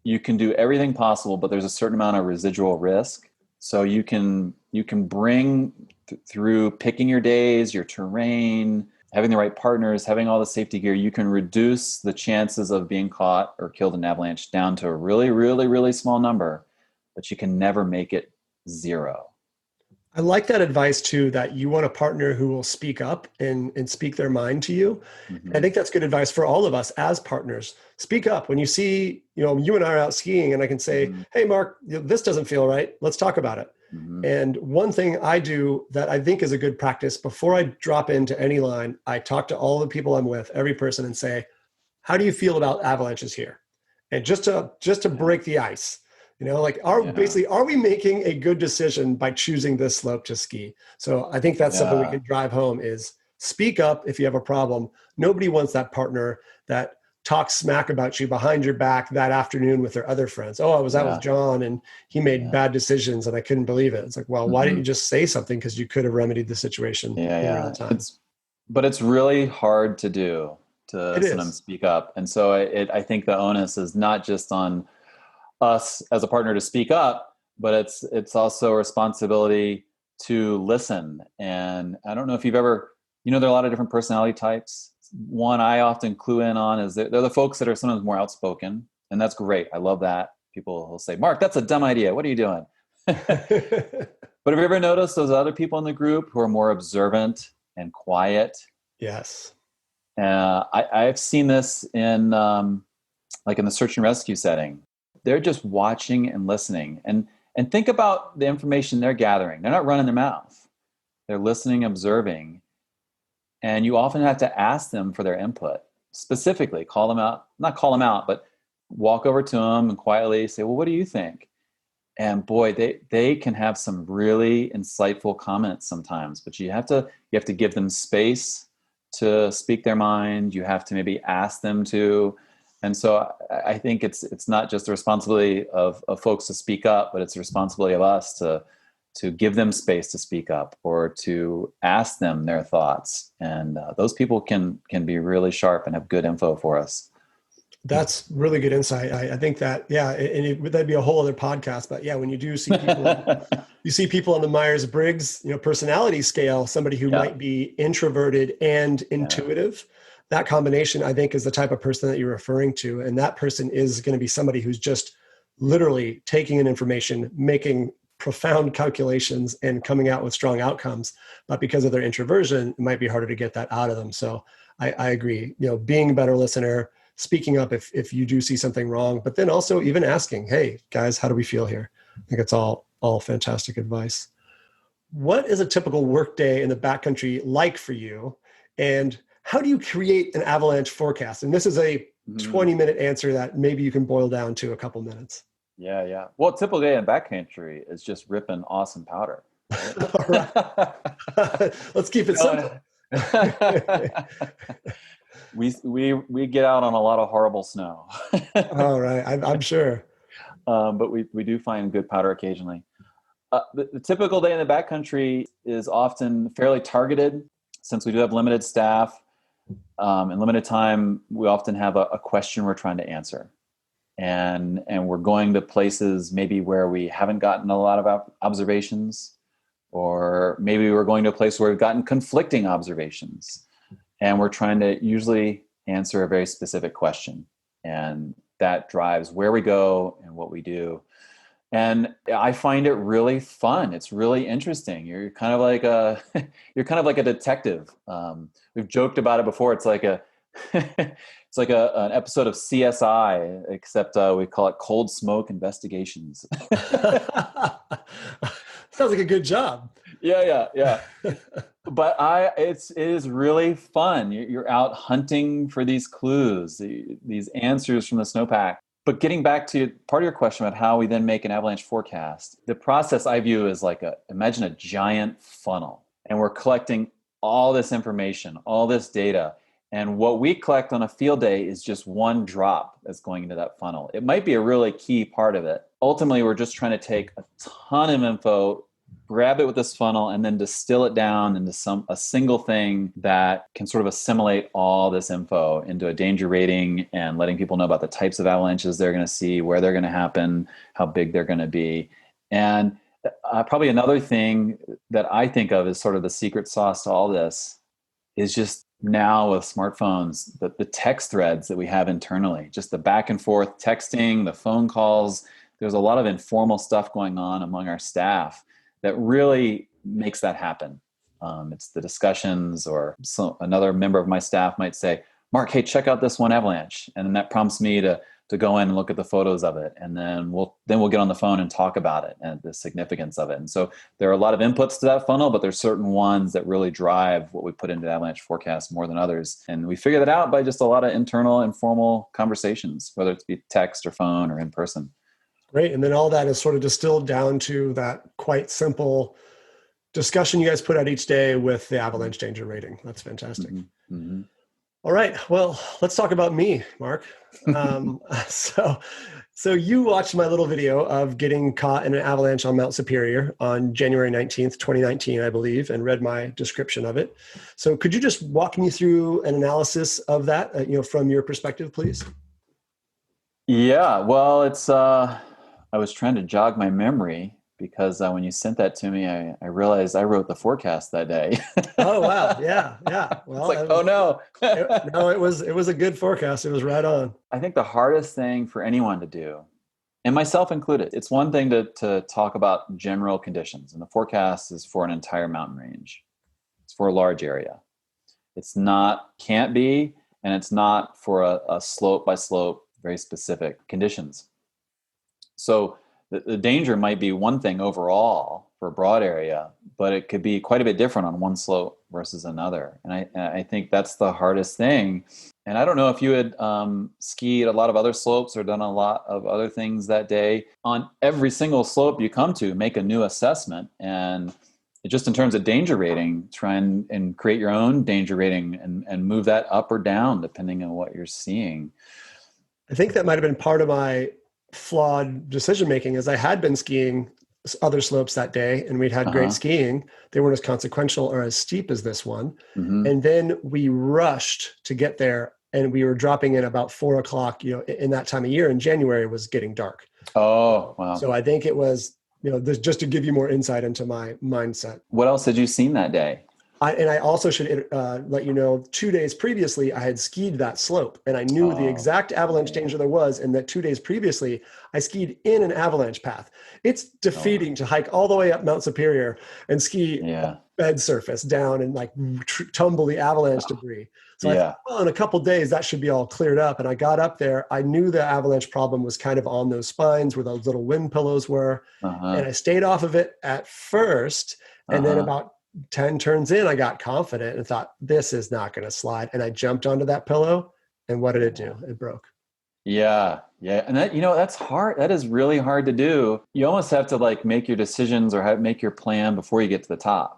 you can do everything possible, but there's a certain amount of residual risk. So you can bring through picking your days, your terrain, having the right partners, having all the safety gear, you can reduce the chances of being caught or killed in an avalanche down to a really, really, really small number, but you can never make it zero. I like that advice too, that you want a partner who will speak up and speak their mind to you. Mm-hmm. I think that's good advice for all of us as partners. Speak up when you see, you and I are out skiing, and I can say, hey, Mark, this doesn't feel right. Let's talk about it. Mm-hmm. And one thing I do that I think is a good practice, before I drop into any line, I talk to all the people I'm with, every person, and say, how do you feel about avalanches here? And just to break the ice. Basically, are we making a good decision by choosing this slope to ski? So I think that's something we can drive home, is speak up if you have a problem. Nobody wants that partner that talks smack about you behind your back that afternoon with their other friends. Oh, I was out with John and he made bad decisions and I couldn't believe it. It's like, well, why didn't you just say something? Because you could have remedied the situation in real time. But it's really hard to do, to sometimes speak up. And so I think the onus is not just on us as a partner to speak up, but it's also a responsibility to listen. And I don't know if you've ever, there are a lot of different personality types. One I often clue in on is they're the folks that are sometimes more outspoken, and that's great. I love that. People will say, Mark, that's a dumb idea. What are you doing? But have you ever noticed those other people in the group who are more observant and quiet? Yes. I've seen this in like in the search and rescue setting. They're just watching and listening, and think about the information they're gathering. They're not running their mouth. They're listening, observing. And you often have to ask them for their input. Specifically, not call them out, but walk over to them and quietly say, well, what do you think? And boy, they can have some really insightful comments sometimes, but you have to give them space to speak their mind. You have to maybe ask them to. And so I think it's not just the responsibility of folks to speak up, but it's the responsibility of us to to give them space to speak up or to ask them their thoughts. And those people can be really sharp and have good info for us. That's really good insight. I think that, yeah, and that'd be a whole other podcast. But yeah, when you do see people, you see people on the Myers-Briggs, personality scale, somebody who might be introverted and intuitive. That combination, I think, is the type of person that you're referring to. And that person is going to be somebody who's just literally taking in information, making profound calculations and coming out with strong outcomes. But because of their introversion, it might be harder to get that out of them. So I agree, being a better listener, speaking up if you do see something wrong, but then also even asking, hey guys, how do we feel here? I think it's all fantastic advice. What is a typical work day in the backcountry like for you? And how do you create an avalanche forecast? And this is a 20-minute answer that maybe you can boil down to a couple minutes. Yeah. Well, a typical day in backcountry is just ripping awesome powder. Right? All right. Let's keep it simple. We get out on a lot of horrible snow. All right, I'm sure. But we do find good powder occasionally. The typical day in the backcountry is often fairly targeted, since we do have limited staff and limited time. We often have a question we're trying to answer, and we're going to places maybe where we haven't gotten a lot of observations, or maybe we're going to a place where we've gotten conflicting observations. And we're trying to usually answer a very specific question. And that drives where we go and what we do. And I find it really fun. It's really interesting. You're kind of like a detective. We've joked about it before. It's like an episode of CSI, except we call it Cold Smoke Investigations. Sounds like a good job. Yeah. But it is really fun. You're out hunting for these clues, these answers from the snowpack. But getting back to part of your question about how we then make an avalanche forecast, the process I view is like imagine a giant funnel, and we're collecting all this information, all this data. And what we collect on a field day is just one drop that's going into that funnel. It might be a really key part of it. Ultimately, we're just trying to take a ton of info, grab it with this funnel, and then distill it down into a single thing that can sort of assimilate all this info into a danger rating and letting people know about the types of avalanches they're going to see, where they're going to happen, how big they're going to be. And probably another thing that I think of as sort of the secret sauce to all this is just now with smartphones, the text threads that we have internally, just the back and forth texting, the phone calls. There's a lot of informal stuff going on among our staff that really makes that happen. It's the discussions, or another member of my staff might say, Mark, hey, check out this one avalanche. And then that prompts me to go in and look at the photos of it. And then we'll get on the phone and talk about it and the significance of it. And so there are a lot of inputs to that funnel, but there's certain ones that really drive what we put into the avalanche forecast more than others. And we figure that out by just a lot of internal, informal conversations, whether it's be text or phone or in person. Great. And then all that is sort of distilled down to that quite simple discussion you guys put out each day with the avalanche danger rating. That's fantastic. Mm-hmm. All right. Well, let's talk about me, Mark. So you watched my little video of getting caught in an avalanche on Mount Superior on January 19th, 2019, I believe, and read my description of it. So could you just walk me through an analysis of that, from your perspective, please? Yeah. Well, I was trying to jog my memory because when you sent that to me, I realized I wrote the forecast that day. Oh, wow. Yeah. Well, it's like, oh no. It was a good forecast. It was right on. I think the hardest thing for anyone to do, and myself included, it's one thing to talk about general conditions, and the forecast is for an entire mountain range. It's for a large area. Can't be, and it's not for a slope by slope, very specific conditions. So the danger might be one thing overall for a broad area, but it could be quite a bit different on one slope versus another. And I think that's the hardest thing. And I don't know if you had skied a lot of other slopes or done a lot of other things that day. On every single slope you come to, make a new assessment. And just in terms of danger rating, try and create your own danger rating and move that up or down depending on what you're seeing. I think that might have been part of my flawed decision-making, as I had been skiing other slopes that day, and we'd had great Uh-huh. skiing. They weren't as consequential or as steep as this one. Mm-hmm. And then we rushed to get there, and we were dropping in about 4 o'clock. In that time of year in January, it was getting dark. Oh, wow. So I think it was, just to give you more insight into my mindset. What else had you seen that day? And I also should let you know, 2 days previously, I had skied that slope, and I knew the Oh, exact avalanche yeah. danger there was. And that 2 days previously, I skied in an avalanche path. It's Oh, defeating to hike all the way up Mount Superior and ski yeah. bed surface down and like tumble the avalanche debris. So I thought, Yeah. well, in a couple of days, that should be all cleared up. And I got up there. I knew the avalanche problem was kind of on those spines where those little wind pillows were. And Uh-huh. I stayed off of it at first. And then Uh-huh. about 10 turns in, I got confident and thought, this is not going to slide. And I jumped onto that pillow. And what did it do? It broke. Yeah. Yeah. And that, that's hard. That is really hard to do. You almost have to like make your decisions or make your plan before you get to the top.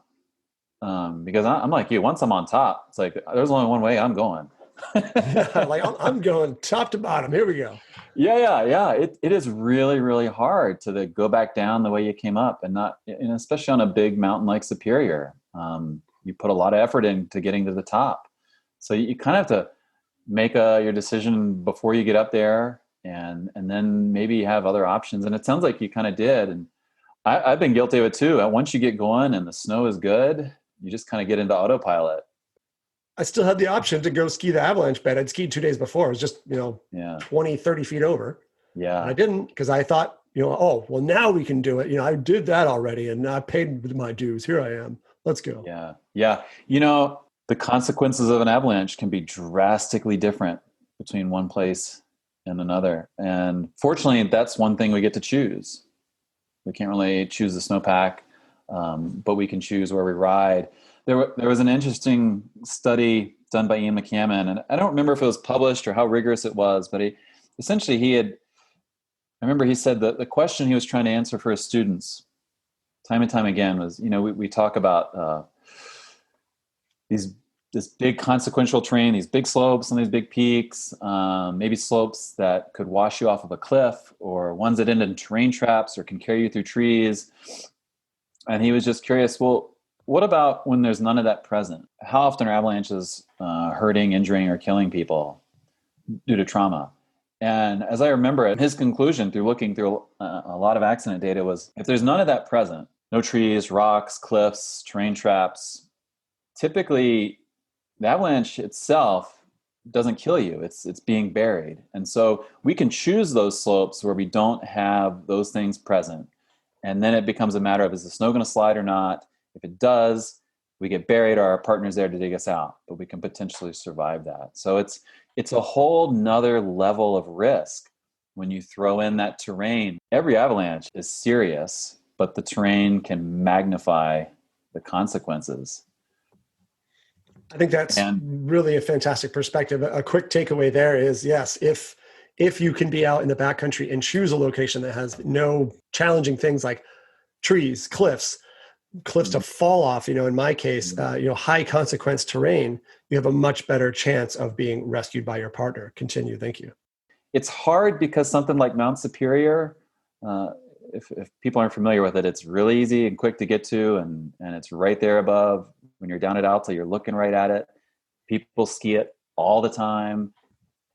Because I'm like you, once I'm on top, it's like, there's only one way I'm going. Like I'm going top to bottom. Here we go. Yeah. It is really, really hard to go back down the way you came up, and especially on a big mountain like Superior. You put a lot of effort into getting to the top. So you kind of have to make your decision before you get up there, and then maybe have other options. And it sounds like you kind of did. And I've been guilty of it too. And once you get going and the snow is good, you just kind of get into autopilot. I still had the option to go ski the avalanche bed. I'd skied 2 days before. It was just, Yeah. 20, 30 feet over. And I Yeah. didn't, because I thought, oh, well, now we can do it. I did that already and I paid my dues. Here I am. Let's go. Yeah. Yeah. The consequences of an avalanche can be drastically different between one place and another. And fortunately, that's one thing we get to choose. We can't really choose the snowpack, but we can choose where we ride. There was an interesting study done by Ian McCammon, and I don't remember if it was published or how rigorous it was, but I remember he said that the question he was trying to answer for his students time and time again was, we talk about this big consequential terrain, these big slopes and these big peaks, maybe slopes that could wash you off of a cliff, or ones that end in terrain traps or can carry you through trees. And he was just curious, well, what about when there's none of that present? How often are avalanches hurting, injuring, or killing people due to trauma? And as I remember it, his conclusion through looking through a lot of accident data was, if there's none of that present, no trees, rocks, cliffs, terrain traps, typically the avalanche itself doesn't kill you. It's being buried. And so we can choose those slopes where we don't have those things present. And then it becomes a matter of, is the snow going to slide or not? If it does, we get buried, or our partner's there to dig us out, but we can potentially survive that. So it's a whole nother level of risk when you throw in that terrain. Every avalanche is serious, but the terrain can magnify the consequences. I think that's really a fantastic perspective. A quick takeaway there is, yes, if you can be out in the backcountry and choose a location that has no challenging things like trees, cliffs to fall off, in my case, high consequence terrain, you have a much better chance of being rescued by your partner. Continue. Thank you. It's hard because something like Mount Superior, if people aren't familiar with it, it's really easy and quick to get to, and it's right there above. When you're down at Alta, you're looking right at it. People ski it all the time.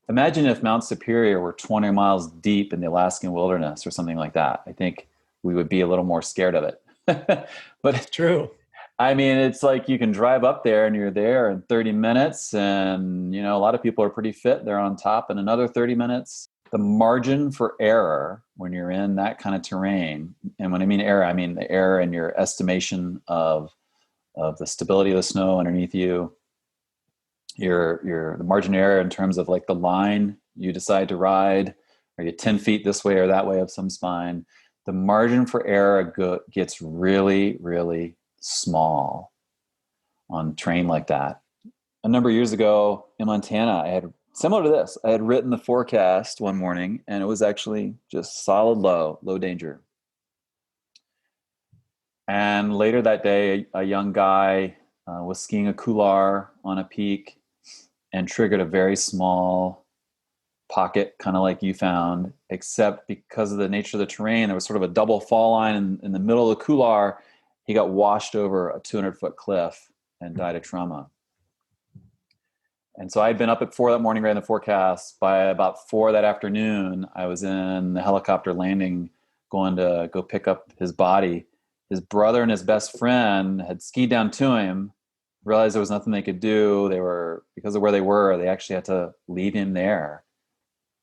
Imagine if Mount Superior were 20 miles deep in the Alaskan wilderness or something like that. I think we would be a little more scared of it. But it's true. I mean, it's like you can drive up there and you're there in 30 minutes, and a lot of people are pretty fit. They're on top in another 30 minutes. The margin for error when you're in that kind of terrain, and when I mean error, I mean the error in your estimation of the stability of the snow underneath you, the margin of error in terms of like the line you decide to ride, are you 10 feet this way or that way of some spine? The margin for error gets really, really small on terrain like that. A number of years ago in Montana, I had, similar to this, I had written the forecast one morning, and it was actually just solid low danger. And later that day, a young guy was skiing a couloir on a peak and triggered a very small pocket, kind of like you found, except because of the nature of the terrain, there was sort of a double fall line in the middle of the couloir. He got washed over a 200-foot cliff and died of trauma. And so I'd been up at 4 that morning, reading the forecast. By about 4 that afternoon, I was in the helicopter landing, going to go pick up his body. His brother and his best friend had skied down to him, realized there was nothing they could do. They were, because of where they were, they actually had to leave him there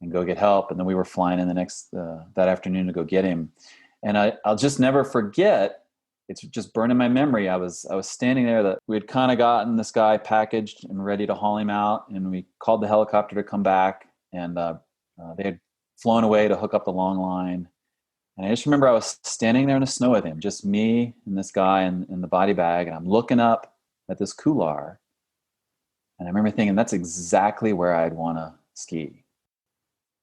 and go get help. And then we were flying in the next, that afternoon to go get him. And I'll just never forget, it's just burned in my memory. I was standing there, that we had kind of gotten this guy packaged and ready to haul him out. And we called the helicopter to come back, and they had flown away to hook up the long line. And I just remember I was standing there in the snow with him, just me and this guy in the body bag. And I'm looking up at this couloir. And I remember thinking, that's exactly where I'd want to ski.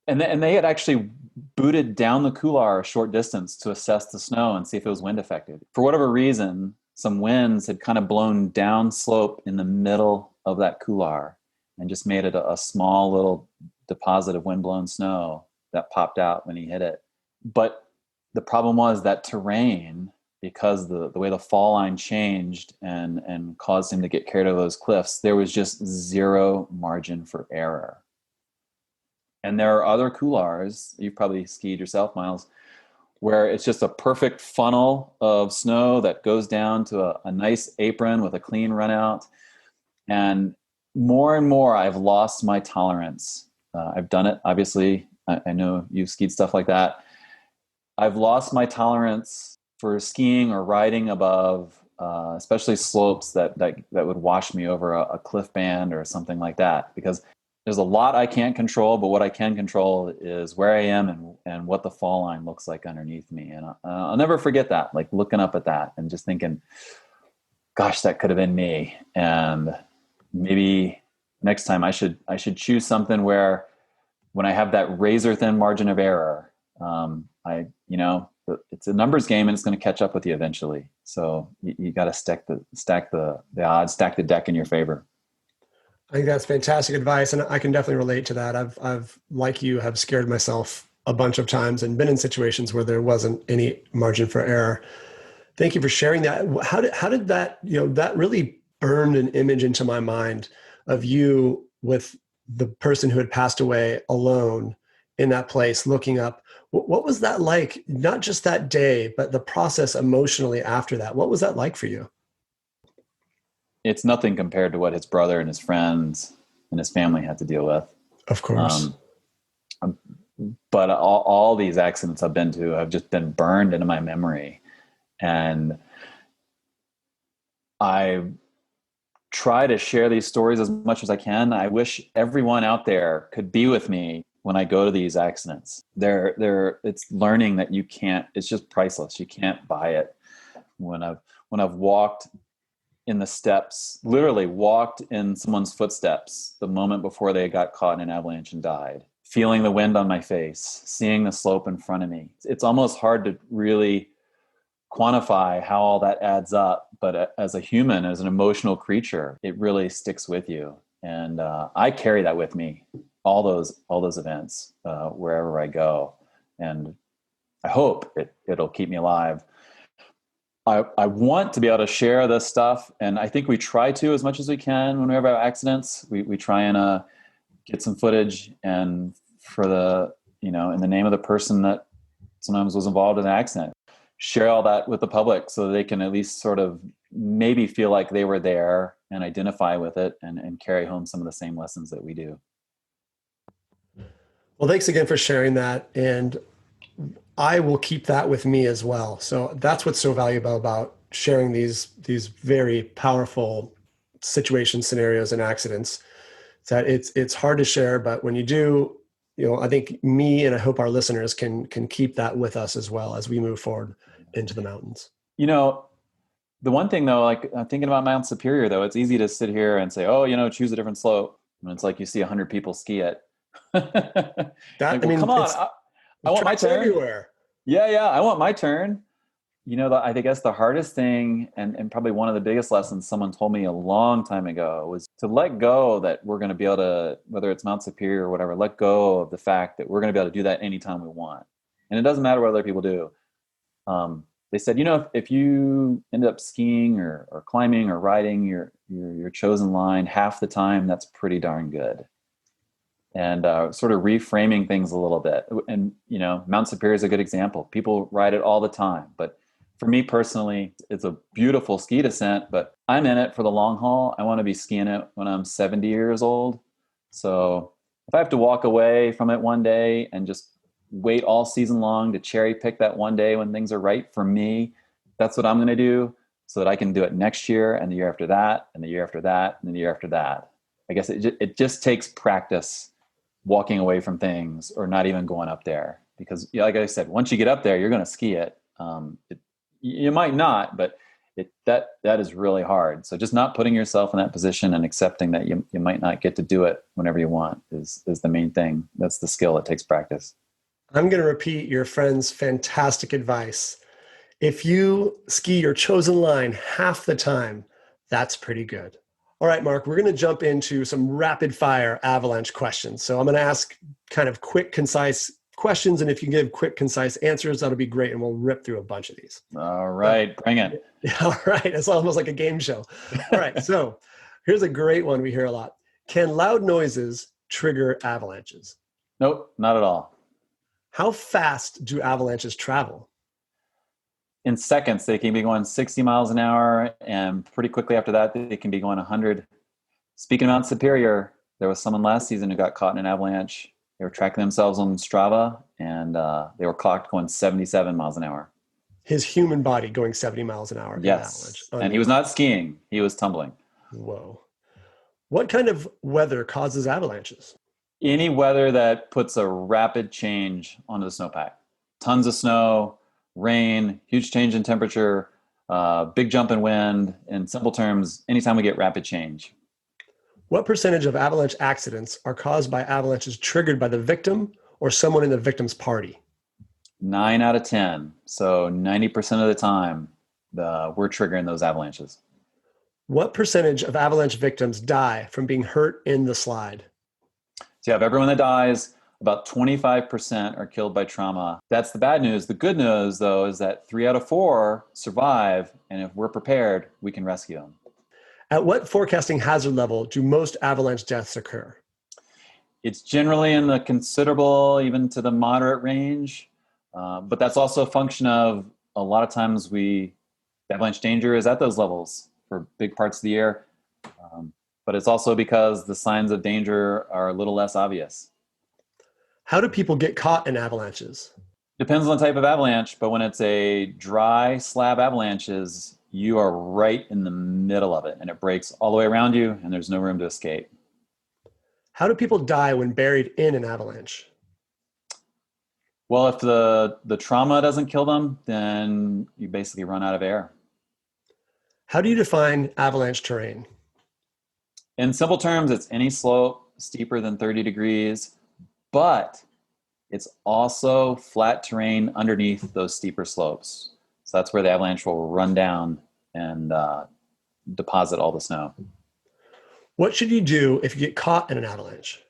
And they had actually booted down the couloir a short distance to assess the snow and see if it was wind affected. For whatever reason, some winds had kind of blown down slope in the middle of that couloir and just made it a small little deposit of windblown snow that popped out when he hit it. But the problem was that terrain, because the way the fall line changed and caused him to get carried over those cliffs, there was just zero margin for error. And there are other couloirs, you've probably skied yourself, Miles, where it's just a perfect funnel of snow that goes down to a nice apron with a clean run out. And more, I've lost my tolerance. I've done it, obviously. I know you've skied stuff like that. I've lost my tolerance for skiing or riding above, especially slopes that would wash me over a cliff band or something like that, because there's a lot I can't control, but what I can control is where I am and what the fall line looks like underneath me. And I'll never forget that, like looking up at that and just thinking, gosh, that could have been me. And maybe next time I should choose something where when I have that razor thin margin of error, it's a numbers game and it's going to catch up with you eventually. So you got to stack the odds, stack the deck in your favor. I think that's fantastic advice, and I can definitely relate to that. I've like you have scared myself a bunch of times and been in situations where there wasn't any margin for error. Thank you for sharing that. How did that, that really burned an image into my mind of you with the person who had passed away alone in that place, looking up. What was that like? Not just that day, but the process emotionally after that. What was that like for you? It's nothing compared to what his brother and his friends and his family had to deal with. Of course. But all these accidents I've been to have just been burned into my memory. And I try to share these stories as much as I can. I wish everyone out there could be with me when I go to these accidents. It's learning that you can't, it's just priceless. You can't buy it. When I've walked in the steps, literally walked in someone's footsteps the moment before they got caught in an avalanche and died, feeling the wind on my face, seeing the slope in front of me. It's almost hard to really quantify how all that adds up. But as a human, as an emotional creature, it really sticks with you. And I carry that with me, all those events, wherever I go. And I hope it'll keep me alive. I want to be able to share this stuff, and I think we try to as much as we can when we have accidents. We try and get some footage, and for the in the name of the person that sometimes was involved in an accident, share all that with the public so they can at least sort of maybe feel like they were there and identify with it and carry home some of the same lessons that we do. Well, thanks again for sharing that. And I will keep that with me as well. So that's what's so valuable about sharing these very powerful situation scenarios and accidents. That it's hard to share, but when you do, I think me and I hope our listeners can keep that with us as well as we move forward into the mountains. The one thing though, like I'm thinking about Mount Superior though, it's easy to sit here and say, choose a different slope. And it's like you see 100 people ski it. Come on. I want my turn. Everywhere. Yeah. I want my turn. I guess the hardest thing and probably one of the biggest lessons someone told me a long time ago was to let go that we're going to be able to, whether it's Mount Superior or whatever, let go of the fact that we're going to be able to do that anytime we want. And it doesn't matter what other people do. They said, if you end up skiing or climbing or riding your chosen line half the time, that's pretty darn good. And sort of reframing things a little bit. And, Mount Superior is a good example. People ride it all the time. But for me personally, it's a beautiful ski descent, but I'm in it for the long haul. I want to be skiing it when I'm 70 years old. So if I have to walk away from it one day and just wait all season long to cherry pick that one day when things are right for me, that's what I'm going to do so that I can do it next year and the year after that and the year after that and the year after that. I guess it just takes practice walking away from things or not even going up there because like I said, once you get up there, you're going to ski it. You might not, but that is really hard. So just not putting yourself in that position and accepting that you might not get to do it whenever you want is the main thing. That's the skill. It takes practice. I'm going to repeat your friend's fantastic advice. If you ski your chosen line half the time, that's pretty good. All right, Mark, we're going to jump into some rapid fire avalanche questions. So I'm going to ask kind of quick, concise questions. And if you give quick, concise answers, that'll be great. And we'll rip through a bunch of these. All right, bring it. All right. It's almost like a game show. All right. So here's a great one we hear a lot. Can loud noises trigger avalanches? Nope, not at all. How fast do avalanches travel? In seconds, they can be going 60 miles an hour, and pretty quickly after that, they can be going 100. Speaking of Mount Superior, there was someone last season who got caught in an avalanche. They were tracking themselves on Strava, and they were clocked going 77 miles an hour. His human body going 70 miles an hour. Yes, and he was not skiing. He was tumbling. Whoa. What kind of weather causes avalanches? Any weather that puts a rapid change onto the snowpack. Tons of snow, rain, huge change in temperature, big jump in wind. In simple terms, anytime we get rapid change. What percentage of avalanche accidents are caused by avalanches triggered by the victim or someone in the victim's party? 9 out of 10. So 90% of the time, we're triggering those avalanches. What percentage of avalanche victims die from being hurt in the slide? So you have everyone that dies, about 25% are killed by trauma. That's the bad news. The good news, though, is that 3 out of 4 survive, and if we're prepared, we can rescue them. At what forecasting hazard level do most avalanche deaths occur? It's generally in the considerable, even to the moderate range, but that's also a function of a lot of times avalanche danger is at those levels for big parts of the year, but it's also because the signs of danger are a little less obvious. How do people get caught in avalanches? Depends on the type of avalanche, but when it's a dry slab avalanches, you are right in the middle of it and it breaks all the way around you and there's no room to escape. How do people die when buried in an avalanche? Well, if the trauma doesn't kill them, then you basically run out of air. How do you define avalanche terrain? In simple terms, it's any slope steeper than 30 degrees, but it's also flat terrain underneath those steeper slopes. So that's where the avalanche will run down and deposit all the snow. What should you do if you get caught in an avalanche?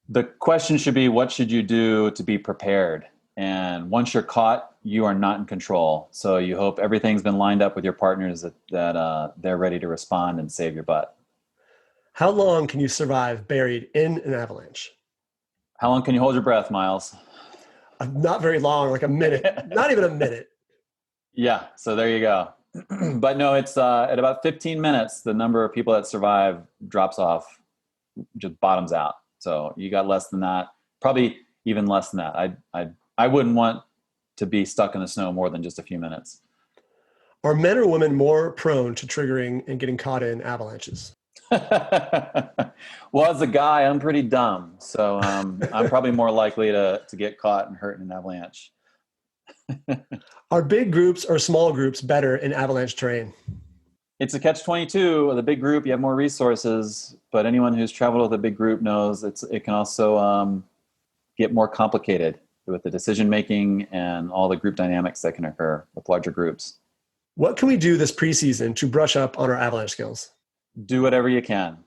The question should be, what should you do to be prepared? And once you're caught, you are not in control. So you hope everything's been lined up with your partners that they're ready to respond and save your butt. How long can you survive buried in an avalanche? How long can you hold your breath, Miles? Not very long, like a minute, not even a minute. Yeah, so there you go. But no, it's at about 15 minutes, the number of people that survive drops off, just bottoms out. So you got less than that, probably even less than that. I wouldn't want to be stuck in the snow more than just a few minutes. Are men or women more prone to triggering and getting caught in avalanches? Well, as a guy, I'm pretty dumb. So I'm probably more likely to get caught and hurt in an avalanche. Are big groups or small groups better in avalanche terrain? It's a catch-22. With a big group, you have more resources, but anyone who's traveled with a big group knows it can also get more complicated. with the decision making and all the group dynamics that can occur with larger groups. What can we do this preseason to brush up on our avalanche skills? Do whatever you can.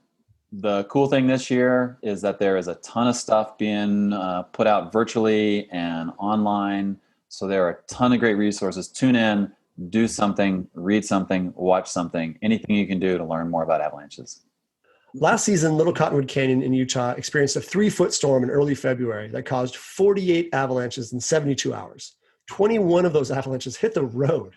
The cool thing this year is that there is a ton of stuff being put out virtually and online. So there are a ton of great resources. Tune in, do something, read something, watch something, anything you can do to learn more about avalanches. Last season, Little Cottonwood Canyon in Utah experienced a 3-foot storm in early February that caused 48 avalanches in 72 hours. 21 of those avalanches hit the road.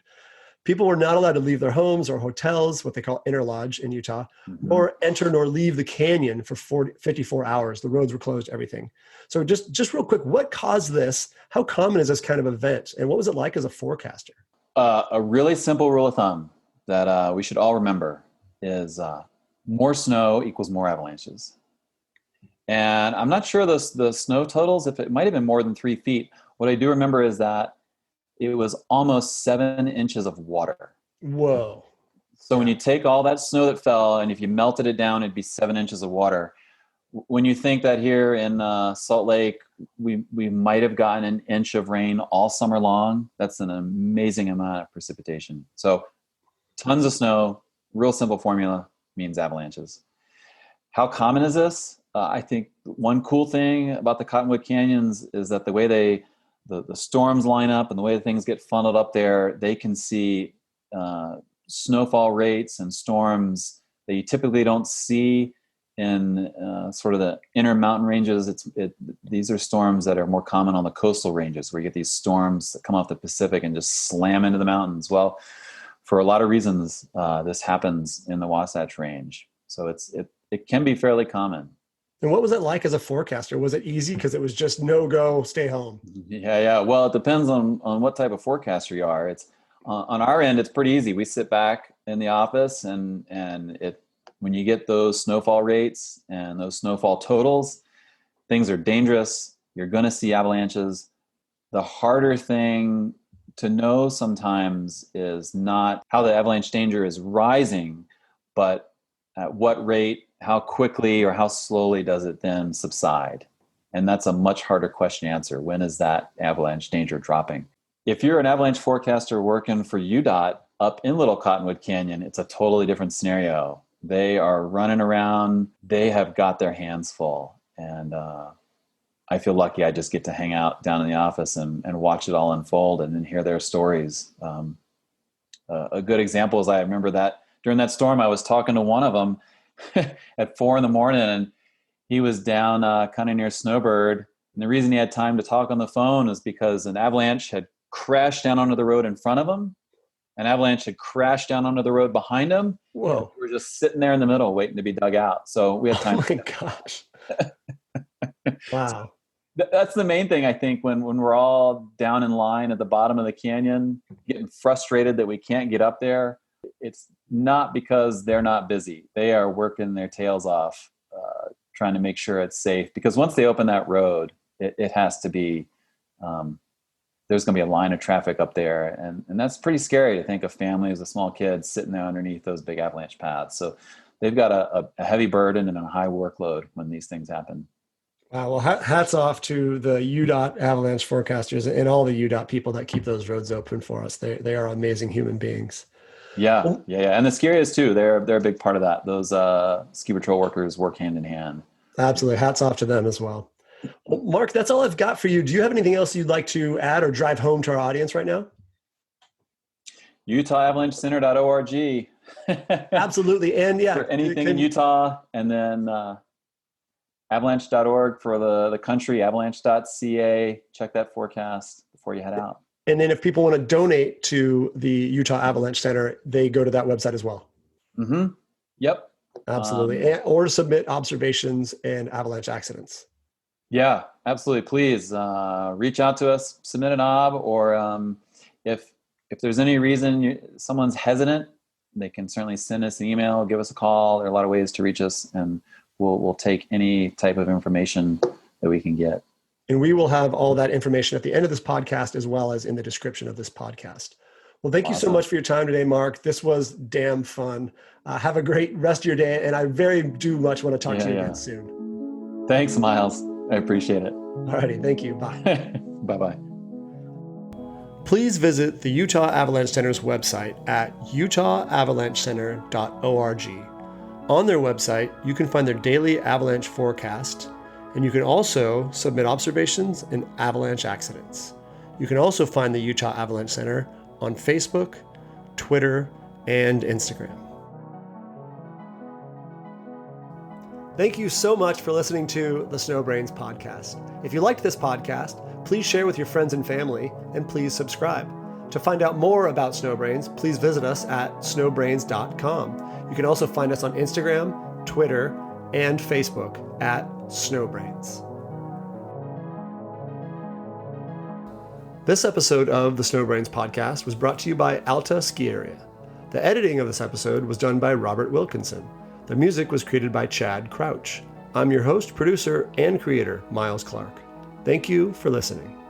People were not allowed to leave their homes or hotels, what they call interlodge in Utah, nor enter nor leave the canyon for 54 hours. The roads were closed, everything. So just real quick, what caused this? How common is this kind of event? And what was it like as a forecaster? A really simple rule of thumb that we should all remember is more snow equals more avalanches. And I'm not sure the snow totals, if it might have been more than 3 feet. What I do remember is that it was almost 7 inches of water. Whoa. So when you take all that snow that fell, and if you melted it down, it'd be 7 inches of water. When you think that here in Salt Lake, we might have gotten an inch of rain all summer long, that's an amazing amount of precipitation. So tons of snow, real simple formula, means avalanches. How common is this? I think one cool thing about the Cottonwood Canyons is that the way the storms line up and the way things get funneled up there, they can see snowfall rates and storms that you typically don't see in sort of the inner mountain ranges. These are storms that are more common on the coastal ranges, where you get these storms that come off the Pacific and just slam into the mountains. Well, for a lot of reasons, this happens in the Wasatch Range. So it can be fairly common. And what was it like as a forecaster? Was it easy because it was just no go, stay home? Yeah. Well, it depends on what type of forecaster you are. It's on our end, it's pretty easy. We sit back in the office and when you get those snowfall rates and those snowfall totals, things are dangerous. You're going to see avalanches. The harder thing to know sometimes is not how the avalanche danger is rising, but at what rate, how quickly or how slowly does it then subside? And that's a much harder question to answer. When is that avalanche danger dropping? If you're an avalanche forecaster working for UDOT up in Little Cottonwood Canyon, it's a totally different scenario. They are running around. They have got their hands full. And I feel lucky I just get to hang out down in the office and watch it all unfold and then hear their stories. A good example is I remember that during that storm, I was talking to one of them at 4 a.m, and he was down kind of near Snowbird. And the reason he had time to talk on the phone is because an avalanche had crashed down onto the road in front of him. An avalanche had crashed down onto the road behind him. Whoa. We were just sitting there in the middle waiting to be dug out. So we had time. Oh my gosh. Wow. That's the main thing, I think, when we're all down in line at the bottom of the canyon, getting frustrated that we can't get up there. It's not because they're not busy. They are working their tails off, trying to make sure it's safe. Because once they open that road, it has to be, there's going to be a line of traffic up there. And that's pretty scary to think of families with small kids sitting there underneath those big avalanche paths. So they've got a heavy burden and a high workload when these things happen. Wow. Well, hats off to the UDOT avalanche forecasters and all the UDOT people that keep those roads open for us. They are amazing human beings. Yeah. And the skiers too. They're a big part of that. Those ski patrol workers work hand in hand. Absolutely. Hats off to them as well. Well, Mark, that's all I've got for you. Do you have anything else you'd like to add or drive home to our audience right now? UtahAvalancheCenter.org. Absolutely. And yeah, for anything in Utah, and then avalanche.org for the country, avalanche.ca. Check that forecast before you head out. And then if people want to donate to the Utah Avalanche Center, they go to that website as well. Mm-hmm. Yep. Absolutely. Or submit observations and avalanche accidents. Yeah, absolutely. Please reach out to us, submit an ob, or if there's any reason someone's hesitant, they can certainly send us an email, give us a call. There are a lot of ways to reach us, and we'll take any type of information that we can get. And we will have all that information at the end of this podcast, as well as in the description of this podcast. Well, thank you so much for your time today, Mark. This was damn fun. Have a great rest of your day. And I very much want to talk to you again soon. Thanks, Miles. I appreciate it. All righty. Thank you. Bye. Bye-bye. Please visit the Utah Avalanche Center's website at utahavalanchecenter.org. On their website, you can find their daily avalanche forecast, and you can also submit observations and avalanche accidents. You can also find the Utah Avalanche Center on Facebook, Twitter, and Instagram. Thank you so much for listening to the Snowbrains podcast. If you liked this podcast, please share with your friends and family, and please subscribe. To find out more about Snowbrains, please visit us at snowbrains.com. You can also find us on Instagram, Twitter, and Facebook at Snowbrains. This episode of the Snowbrains podcast was brought to you by Alta Ski Area. The editing of this episode was done by Robert Wilkinson. The music was created by Chad Crouch. I'm your host, producer, and creator, Miles Clark. Thank you for listening.